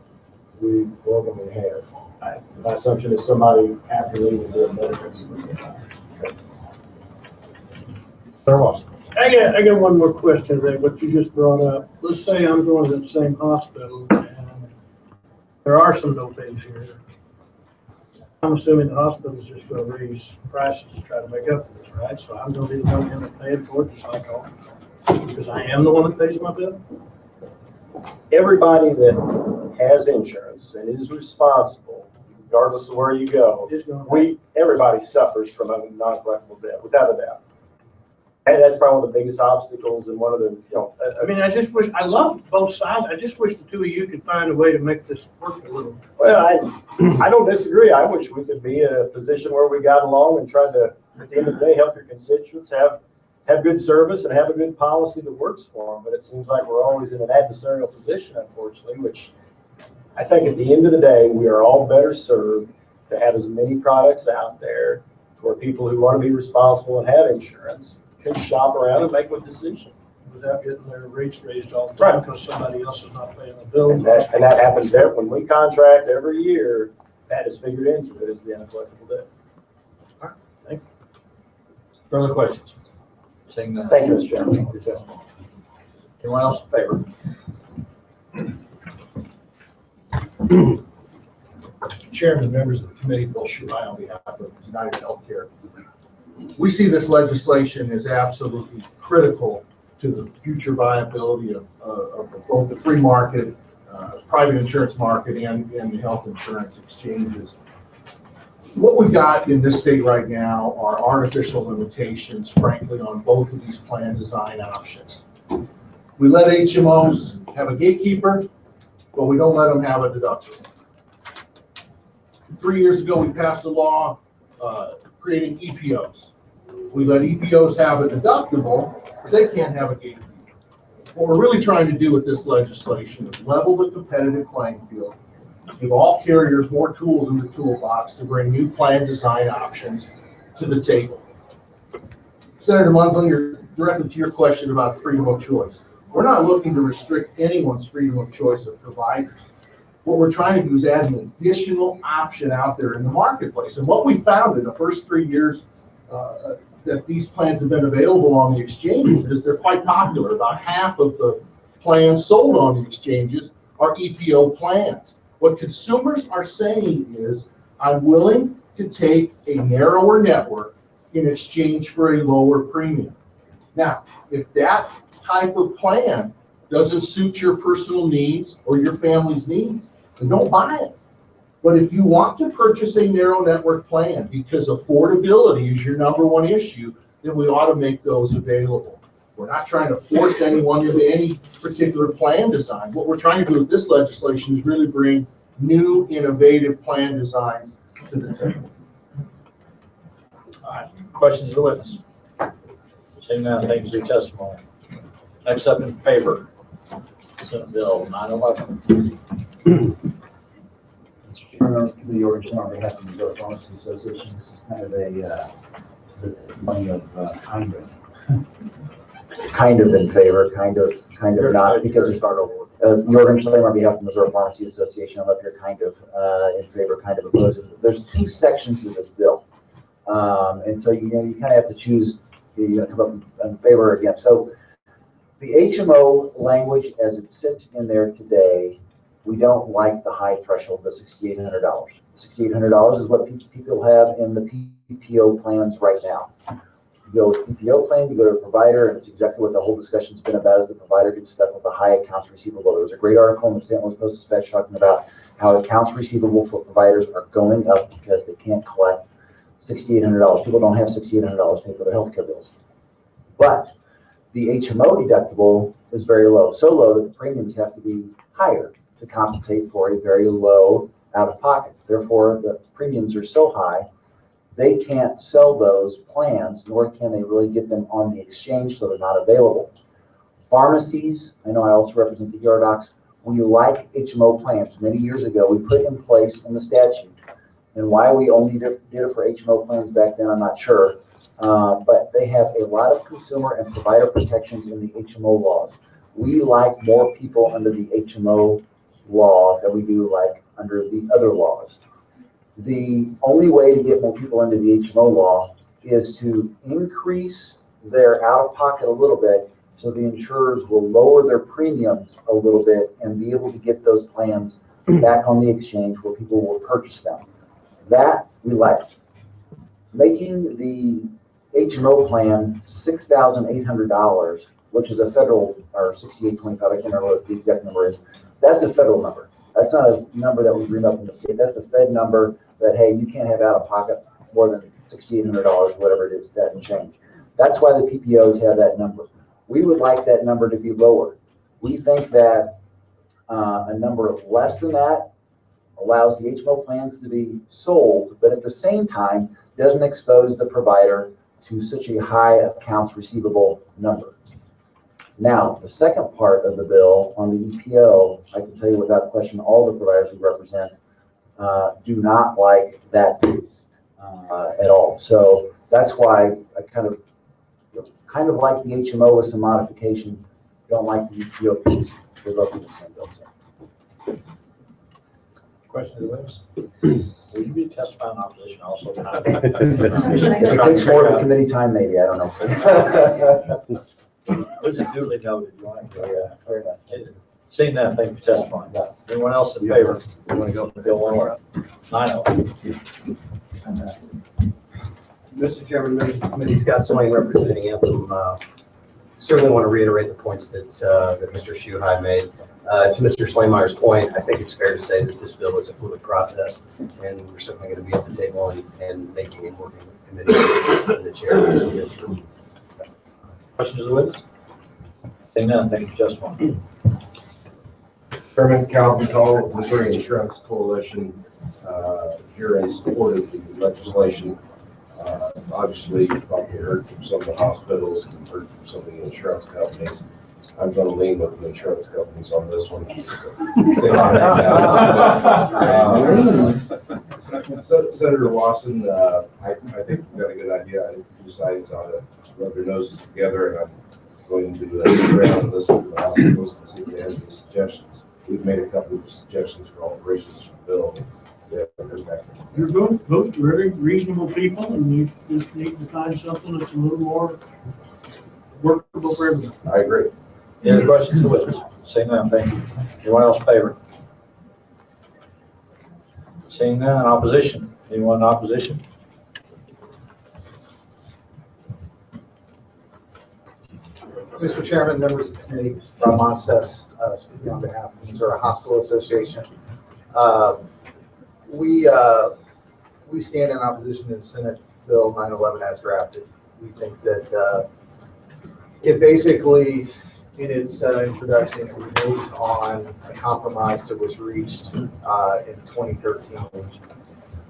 Speaker 19: we normally have.
Speaker 16: My assumption is somebody after me will do a better expert.
Speaker 19: I got one more question there, what you just brought up. Let's say I'm going to the same hospital and there are some no-pays here. I'm assuming the hospital's just going to raise prices to try to make up for this, right? So I'm going to be the one that pays for it, just like all, because I am the one that pays my bill?
Speaker 16: Everybody that has insurance and is responsible, regardless of where you go, everybody suffers from a non-collectible debt, without a doubt. And that's probably one of the biggest obstacles and one of the,
Speaker 19: I mean, I love both sides. I just wish the two of you could find a way to make this work a little.
Speaker 16: Well, I don't disagree. I wish we could be in a position where we got along and tried to, at the end of the day, help your constituents have good service and have a good policy that works for them. But it seems like we're always in an adversarial position, unfortunately, which I think at the end of the day, we are all better served to have as many products out there where people who want to be responsible and have insurance can shop around and make a decision.
Speaker 19: Without getting their rates raised all the time because somebody else is not paying the bill.
Speaker 16: And that happens there. When we contract every year, that is figured into it as the uncollectible debt.
Speaker 1: All right, thank you. Further questions? Seeing none.
Speaker 16: Thank you, Mr. Chairman, for your testimony.
Speaker 1: Anyone else in favor?
Speaker 20: Chairman, members of the committee, Bill Shubai on behalf of United Healthcare. We see this legislation as absolutely critical to the future viability of both the free market, private insurance market, and the health insurance exchanges. What we've got in this state right now are artificial limitations, frankly, on both of these plan design options. We let HMOs have a gatekeeper, but we don't let them have a deductible. 3 years ago, we passed a law creating EPOs. We let EPOs have a deductible, but they can't have a gatekeeper. What we're really trying to do with this legislation is level the competitive playing field, give all carriers more tools in the toolbox to bring new plan design options to the table. Senator Munzlinger, directly to your question about freedom of choice. We're not looking to restrict anyone's freedom of choice of providers. What we're trying to do is add an additional option out there in the marketplace. And what we found in the first 3 years that these plans have been available on the exchanges is they're quite popular. About half of the plans sold on the exchanges are EPO plans. What consumers are saying is, I'm willing to take a narrower network in exchange for a lower premium. Now, if that type of plan doesn't suit your personal needs or your family's needs, then don't buy it. But if you want to purchase a narrow network plan because affordability is your #1 issue, then we ought to make those available. We're not trying to force anyone into any particular plan design. What we're trying to do with this legislation is really bring new, innovative plan designs to the table.
Speaker 1: All right, questions of the witness? Seeing none, thank you for your testimony. Next up in favor, Senate Bill 911.
Speaker 11: Members of the committee, Origin on behalf of the Missouri Pharmacy Association. This is kind of one of kind of in favor, kind of not, because it's Jorgen Schlemmer on behalf of the Missouri Pharmacy Association. I'm up here kind of in favor, kind of opposed. There's 2 sections of this bill, and so you kind of have to choose. You're going to come up in favor or against. So The HMO language as it sits in there today, we don't like the high threshold, the $6,800. $6,800 is what people have in the PPO plans right now. You go with PPO plan, you go to a provider, and it's exactly what the whole discussion's been about, is the provider gets stuck with a high accounts receivable. There was a great article in the St. Louis Post-Dispatch talking about how accounts receivable for providers are going up because they can't collect $6,800. People don't have $6,800 to pay for their healthcare bills. But the HMO deductible is very low, so low that the premiums have to be higher to compensate for a very low out-of-pocket. Therefore, the premiums are so high, they can't sell those plans, nor can they really get them on the exchange, so they're not available. Pharmacies, I know I also represent the ER docs, we like HMO plans. Many years ago, we put in place in the statute, and why we only did it for HMO plans back then, I'm not sure, but they have a lot of consumer and provider protections in the HMO laws. We like more people under the HMO law than we do like under the other laws. The only way to get more people into the HMO law is to increase their out-of-pocket a little bit, so the insurers will lower their premiums a little bit and be able to get those plans back on the exchange where people will purchase them. That we like. Making the HMO plan $6,800, which is a federal, or $6,825, I can't remember what the exact number is. That's a federal number. That's not a number that we dream up in the state. That's a Fed number that, hey, you can't have out of pocket more than $6,800, whatever it is, that and change. That's why the PPOs have that number. We would like that number to be lower. We think that a number less than that allows the HMO plans to be sold, but at the same time doesn't expose the provider to such a high accounts receivable number. Now, the second part of the bill on the EPO, I can tell you without question, all the providers we represent do not like that piece at all. So that's why I kind of like the HMO with some modification, don't like the EPO piece. They're both in the same bill. So.
Speaker 1: Question of the witness? Will you be testifying in opposition also?
Speaker 11: If it takes more of the committee time, maybe, I don't know.
Speaker 1: Was it duly noted? You want to go? Seeing that, thank you for testifying. Anyone else in favor? You want to go for Bill 1? 9-0.
Speaker 21: Mr. Chairman, members of the committee, Schatz representing Anthem. Certainly want to reiterate the points that Mr. Shuhai made. To Mr. Schlemeyer's point, I think it's fair to say that this bill is a fluid process, and we're certainly going to be at the table and making and working with the committee and the chair.
Speaker 1: Questions of the witness? Seeing none, thank you for testifying.
Speaker 22: Chairman Calvin Cole, Missouri Insurance Coalition, here in support of the legislation. Obviously, you've probably heard from some of the hospitals and heard from some of the insurance companies. I'm going to lean with the insurance companies on this one. Senator Watson, I think we've got a good idea. I think two sides ought to rub their noses together, and I'm going to listen to the hospitals to see if they have any suggestions. We've made a couple of suggestions for alterations to the bill.
Speaker 23: You're both very reasonable people, and you just need to find something that's a little more workable for everyone.
Speaker 22: I agree.
Speaker 1: Any other questions of the witness? Seeing none, thank you. Anyone else in favor? Seeing none, opposition? Anyone in opposition?
Speaker 14: Mr. Chairman, members of the committee, Rob Montes, speaking on behalf of the Missouri Hospital Association. We stand in opposition to the Senate Bill 911 as drafted. We think that it basically, in its introduction, it was based on a compromise that was reached in 2013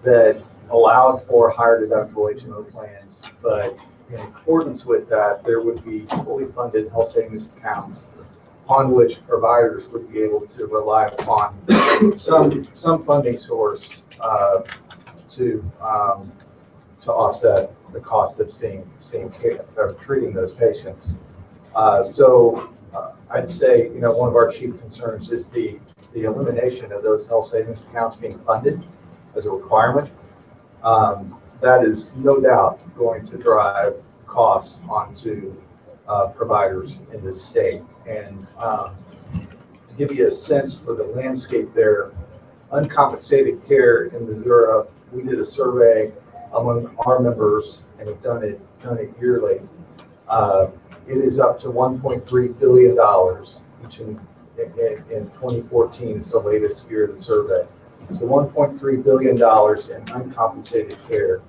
Speaker 14: that allowed for higher deductible HMO plans, but in accordance with that, there would be fully funded health savings accounts on which providers would be able to rely upon some funding source to offset the cost of seeing care, of treating those patients. I'd say, one of our chief concerns is the elimination of those health savings accounts being funded as a requirement. That is no doubt going to drive costs onto
Speaker 3: providers in this state. And to give you a sense for the landscape there, uncompensated care in Missouri, we did a survey among our members and have done it yearly. It is up to $1.3 billion each in 2014 is the latest year of the survey. So $1.3 billion in uncompensated care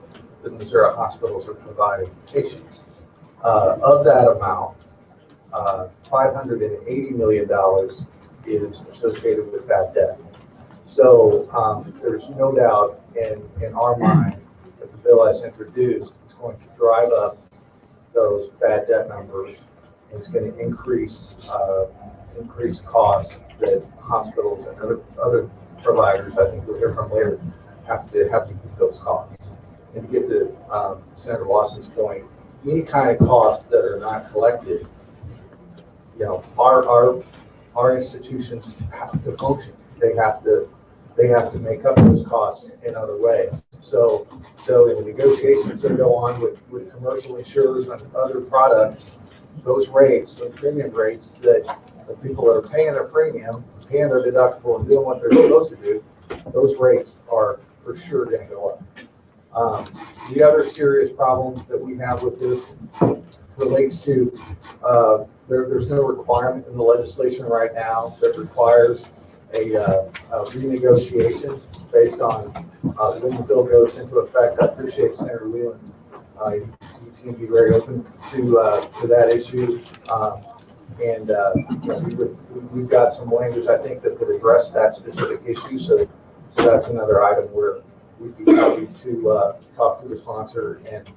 Speaker 3: that Missouri hospitals are providing patients. Of that amount, $580 million is associated with bad debt. So there's no doubt in our mind that the bill as introduced is going to drive up those bad debt numbers, and it's going to increase costs that hospitals and other providers, I think we'll hear from later, have to keep those costs. And to get to Senator Lawson's point, any kind of costs that are not collected, you know, our institutions have to function. They have to make up those costs in other ways. So in the negotiations that go on with commercial insurers and other products, those rates, the premium rates that the people that are paying their premium, paying their deductible and doing what they're supposed to do, those rates are for sure going to go up. The other serious problem that we have with this relates to there's no requirement in the legislation right now that requires a renegotiation based on when the bill goes into effect. I appreciate Senator Whelan's. You seem to be very open to that issue. We've got some language, I think, that would address that specific issue. So that's another item where we'd be happy to talk to the sponsor and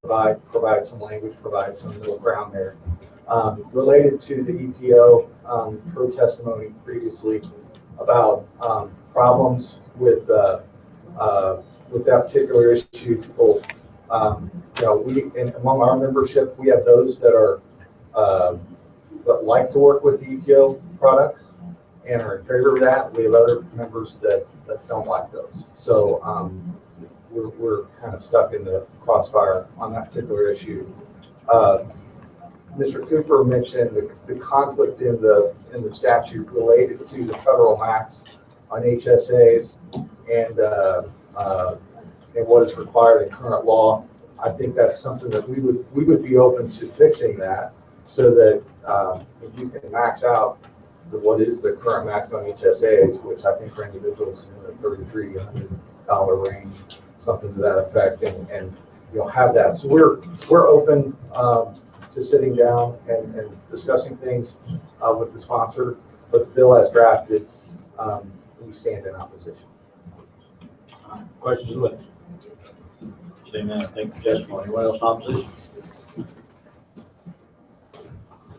Speaker 3: provide some language, provide some middle ground there. Related to the EPO, heard testimony previously about problems with that particular issue. People, among our membership, we have those that are that like to work with the EPO products and are in favor of that. We have other members that don't like those. So we're kind of stuck in the crossfire on that particular issue. Mr. Cooper mentioned the conflict in the statute related to the federal max on HSAs and what is required in current law. I think that's something that we would be open to fixing that so that if you can max out what is the current max on HSAs, which I think for individuals in the $33 to $100 range, something to that effect, and have that. So we're open to sitting down and discussing things with the sponsor, but the bill as drafted, we stand in opposition.
Speaker 1: Questions with? Seeing none, thank you, testimony. Anyone else in opposition?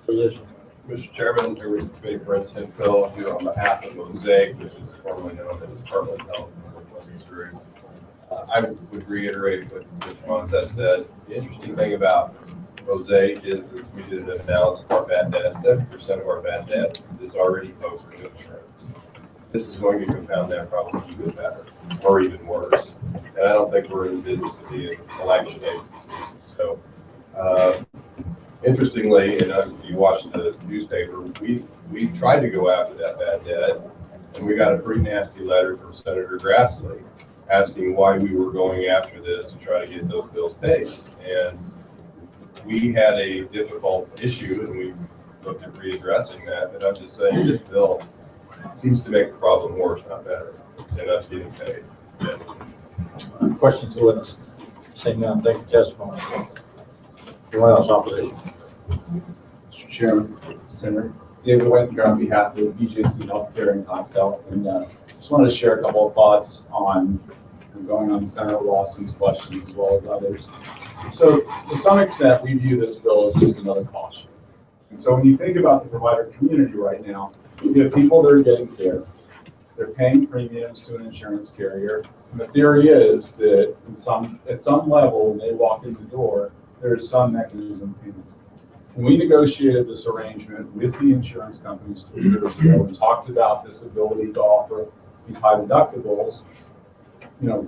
Speaker 1: Position.
Speaker 4: Mr. Chairman, members of the committee, President Phil, here on behalf of Mosaic, which is formerly known as Department of Health in Northwest Missouri. I would reiterate what Mr. Mons has said. The interesting thing about Mosaic is we did an analysis of our bad debt. 70% of our bad debt is already posted to insurance. This is going to compound that problem even better or even worse. And I don't think we're in the business of being election agencies. So, interestingly, and you watch the newspaper, we tried to go after that bad debt, and we got a pretty nasty letter from Senator Grassley asking why we were going after this to try to get those bills paid. And we had a difficult issue, and we looked at readdressing that. But I'm just saying this bill seems to make the problem worse, not better, and us getting paid.
Speaker 1: Questions with us? Seeing none, thank you, testimony. Anyone else in opposition?
Speaker 5: Mr. Chairman, Senator David White here on behalf of BJC Healthcare and Consell, and just wanted to share a couple of thoughts on going on Senator Lawson's questions as well as others. So to some extent, we view this bill as just another caution. And so when you think about the provider community right now, you have people that are getting care. They're paying premiums to an insurance carrier. And the theory is that at some level, when they walk in the door, there's some mechanism of payment. When we negotiated this arrangement with the insurance companies 3 years ago and talked about this ability to offer these high deductibles,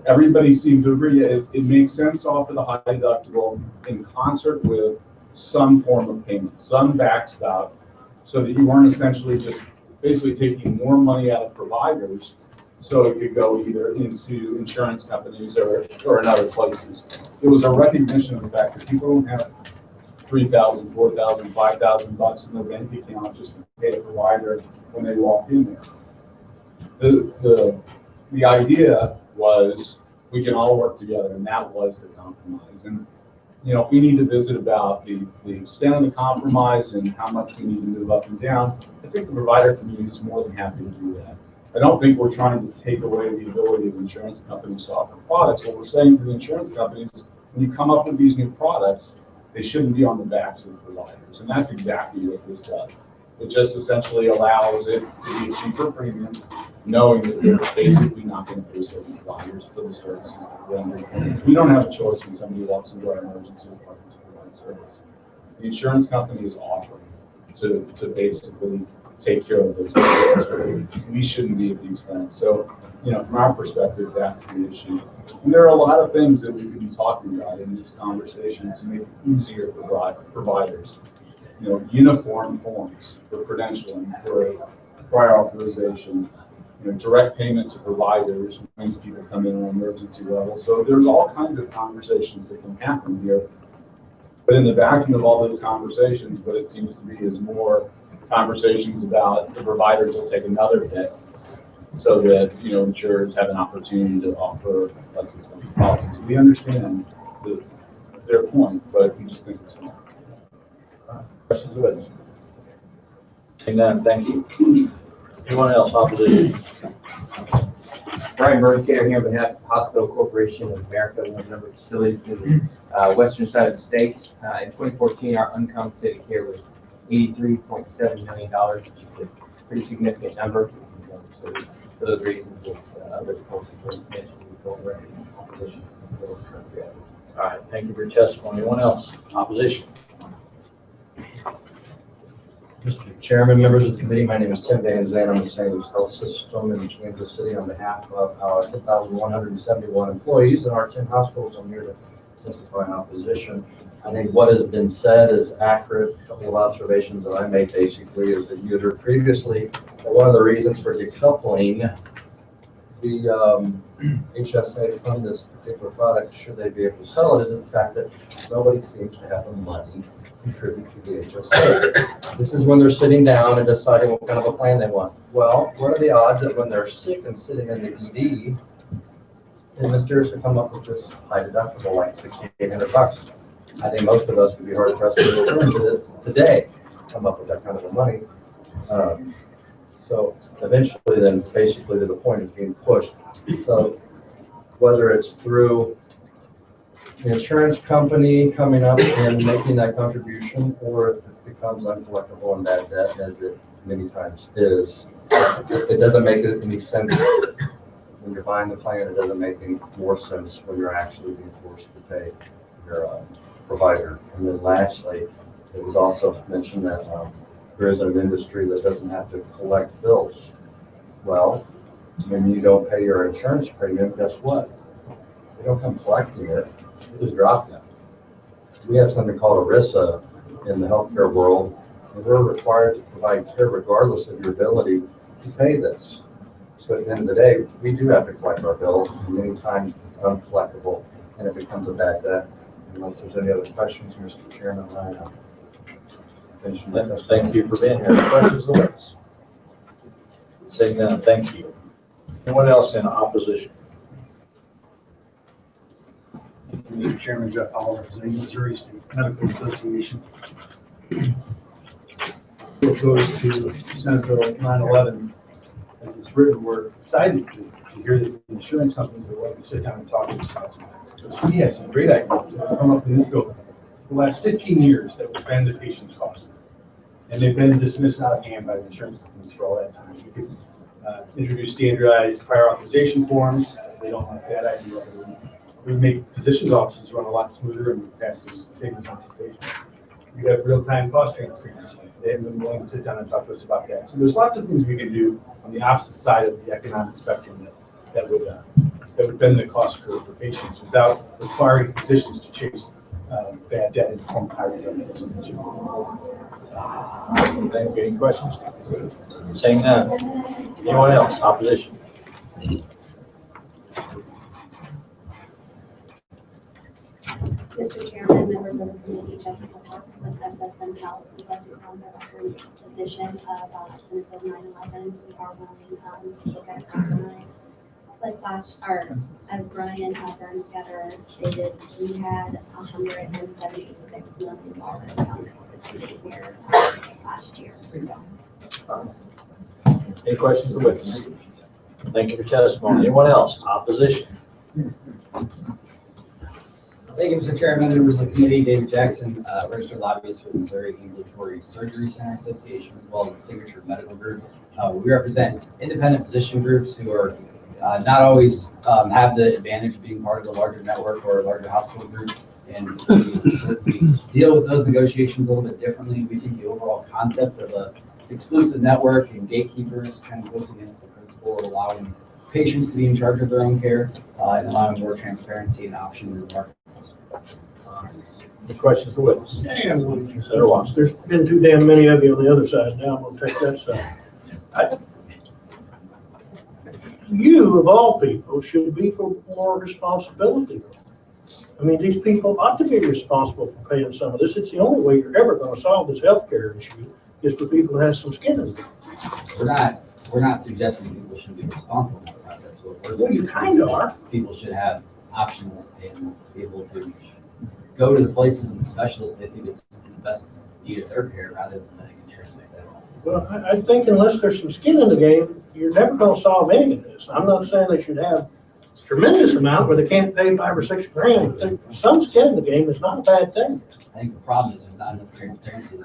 Speaker 5: everybody seemed to agree it makes sense to offer the high deductible in concert with some form of payment, some backstop, so that you weren't essentially just basically taking more money out of providers so it could go either into insurance companies or in other places. It was a recognition of the fact that people don't have $3,000, $4,000, $5,000 in their bank account just to pay a provider when they walk in there. The idea was we can all work together, and that was the compromise. And if we need to visit about the extent of the compromise and how much we need to move up and down, I think the provider community is more than happy to do that. I don't think we're trying to take away the ability of insurance companies to offer products. What we're saying to the insurance companies is, when you come up with these new products, they shouldn't be on the backs of the providers. And that's exactly what this does. It just essentially allows it to be a cheaper premium, knowing that they're basically not going to pay certain providers for the services that they render. We don't have a choice when somebody walks into our emergency department to provide service. The insurance company is offering to basically take care of those problems. We shouldn't be at the expense. So, from our perspective, that's the issue. And there are a lot of things that we could be talking about in this conversation to make it easier for providers. Uniform forms for credentialing, for prior authorization, direct payment to providers when people come in on emergency level. So there's all kinds of conversations that can happen here. But in the vacuum of all those conversations, what it seems to be is more conversations about the providers will take another hit so that, insurers have an opportunity to offer less expensive policies. We understand their point, but we just think it's wrong.
Speaker 10: Questions of witness? Seeing none, thank you. Anyone else, opposition?
Speaker 6: Brian Burns here on behalf of Hospital Corporation of America, one of the number of facilities in the western side of the state. In 2014, our uncompensated care was $83.7 million, which is a pretty significant number. So for those reasons, as others mentioned, we don't recommend opposition.
Speaker 10: All right, thank you for your testimony. Anyone else? Opposition?
Speaker 8: Mr. Chairman, members of the committee, my name is Tim Van Zandt. I'm the St. Louis Health System in Kansas City on behalf of our 10,171 employees and our 10 hospitals. I'm here to testify in opposition. I think what has been said is accurate. A couple of observations that I made basically is that you had heard previously that one of the reasons for decoupling the HSA from this particular product, should they be able to sell it, is the fact that nobody seems to have the money to contribute to the HSA. This is when they're sitting down and deciding what kind of a plan they want. Well, what are the odds that when they're sick and sitting in the ED, they mysteriously come up with this high deductible like $6,800? I think most of us would be hard pressed to return to this today, come up with that kind of money. So eventually then basically to the point of being pushed. So whether it's through the insurance company coming up and making that contribution, or if it becomes uncollectible and bad debt, as it many times is, it doesn't make any sense when you're buying the plan. It doesn't make any more sense when you're actually being forced to pay your provider. And then lastly, it was also mentioned that there isn't an industry that doesn't have to collect bills. Well, when you don't pay your insurance premium, guess what? They don't come collecting it. They just drop them. We have something called ERISA in the healthcare world, and we're required to provide care regardless of your ability to pay this. So at the end of the day, we do have to collect our bills, and many times it's uncollectible, and it becomes a bad debt. Unless there's any other questions, Mr. Chairman, I finish.
Speaker 10: Thank you for being here. Questions of witness? Seeing none, thank you. Anyone else in opposition?
Speaker 23: Mr. Chairman, Jeff Hall, representing Missouri State Medical Association. Opposed to Senate Bill 911 as it's written, we're excited to hear that the insurance companies are willing to sit down and talk to us about some things. We had some great ideas that have come up in this building the last 15 years that would bend the patient's cost. And they've been dismissed out of hand by the insurance companies for all that time. We could introduce standardized prior authorization forms. They don't like that idea. We make physicians' offices run a lot smoother, and we pass those savings on to patients. We have real-time cost transparency. They haven't been willing to sit down and talk to us about that. So there's lots of things we can do on the opposite side of the economic spectrum that would bend the cost curve for patients without requiring physicians to chase
Speaker 14: bad debt and perform higher than
Speaker 1: Thank you. Any questions? Saying none. Anyone else? Opposition?
Speaker 9: Mr. Chairman, members of the committee, Jessica Parks with SSM Health, would like to come the record position of Senate Bill 911. We are willing to look at a compromise. Like as Brian Burnsgetter stated, we had $176 million down here last year. So.
Speaker 1: Any questions or witnesses? Thank you for testimony. Anyone else? Opposition?
Speaker 12: Thank you, Mr. Chairman, members of the committee. David Jackson, registered lobbyist with the Missouri Ambulatory Surgery Center Association, as well as Signature Medical Group. We represent independent physician groups who are not always have the advantage of being part of a larger network or a larger hospital group, and we certainly deal with those negotiations a little bit differently. We think the overall concept of a exclusive network and gatekeepers kind of goes against the principle of allowing patients to be in charge of their own care and allowing more transparency and options in the market.
Speaker 1: Any questions or witnesses?
Speaker 19: There's been too damn many of you on the other side. Now I'm gonna take that side. You, of all people, should be for more responsibility. I mean, these people ought to be responsible for paying some of this. It's the only way you're ever gonna solve this healthcare issue is for people to have some skin in it.
Speaker 12: We're not suggesting people should be responsible for the process.
Speaker 19: Well, you kind of are.
Speaker 12: People should have options and be able to go to the places and specialists they think it's the best need of their care rather than letting insurance make that.
Speaker 19: Well, I think unless there's some skin in the game, you're never gonna solve any of this. I'm not saying they should have a tremendous amount where they can't pay $5 or $6 grand. But some skin in the game is not a bad thing.
Speaker 12: I think the problem is there's not enough transparency.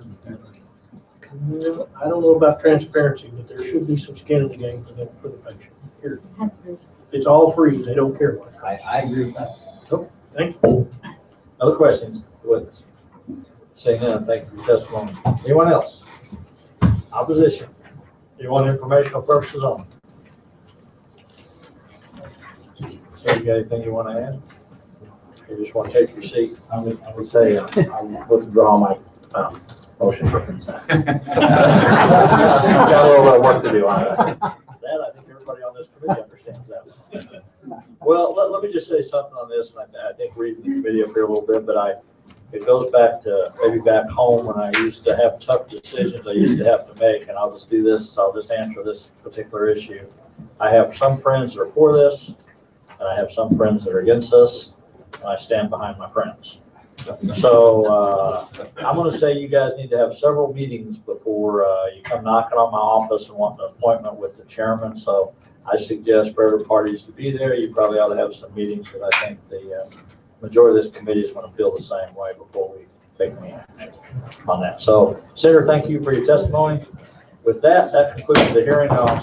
Speaker 19: I don't know about transparency, but there should be some skin in the game for the patient. Here, it's all free. They don't care what.
Speaker 12: I agree with that.
Speaker 19: Oh, thank you.
Speaker 1: Other questions? Witness? Saying none, thank you for your testimony. Anyone else? Opposition? Anyone informational purposes only? So you got anything you want to add? You just want to take your seat?
Speaker 16: I would say I withdraw my motion for consent. Got a little bit of work to do on it.
Speaker 1: That, I think everybody on this committee understands that. Well, let me just say something on this, and I think reading the committee up here a little bit, but it goes back to maybe back home when I used to have tough decisions I used to have to make, and I'll just do this, I'll just answer this particular issue. I have some friends that are for this, and I have some friends that are against us, and I stand behind my friends. So I'm going to say you guys need to have several meetings before you come knocking on my office and want an appointment with the chairman. So I suggest for every parties to be there. You probably ought to have some meetings, because I think the majority of this committee is going to feel the same way before we take any action on that. So, Senator, thank you for your testimony. With that, that concludes the hearing on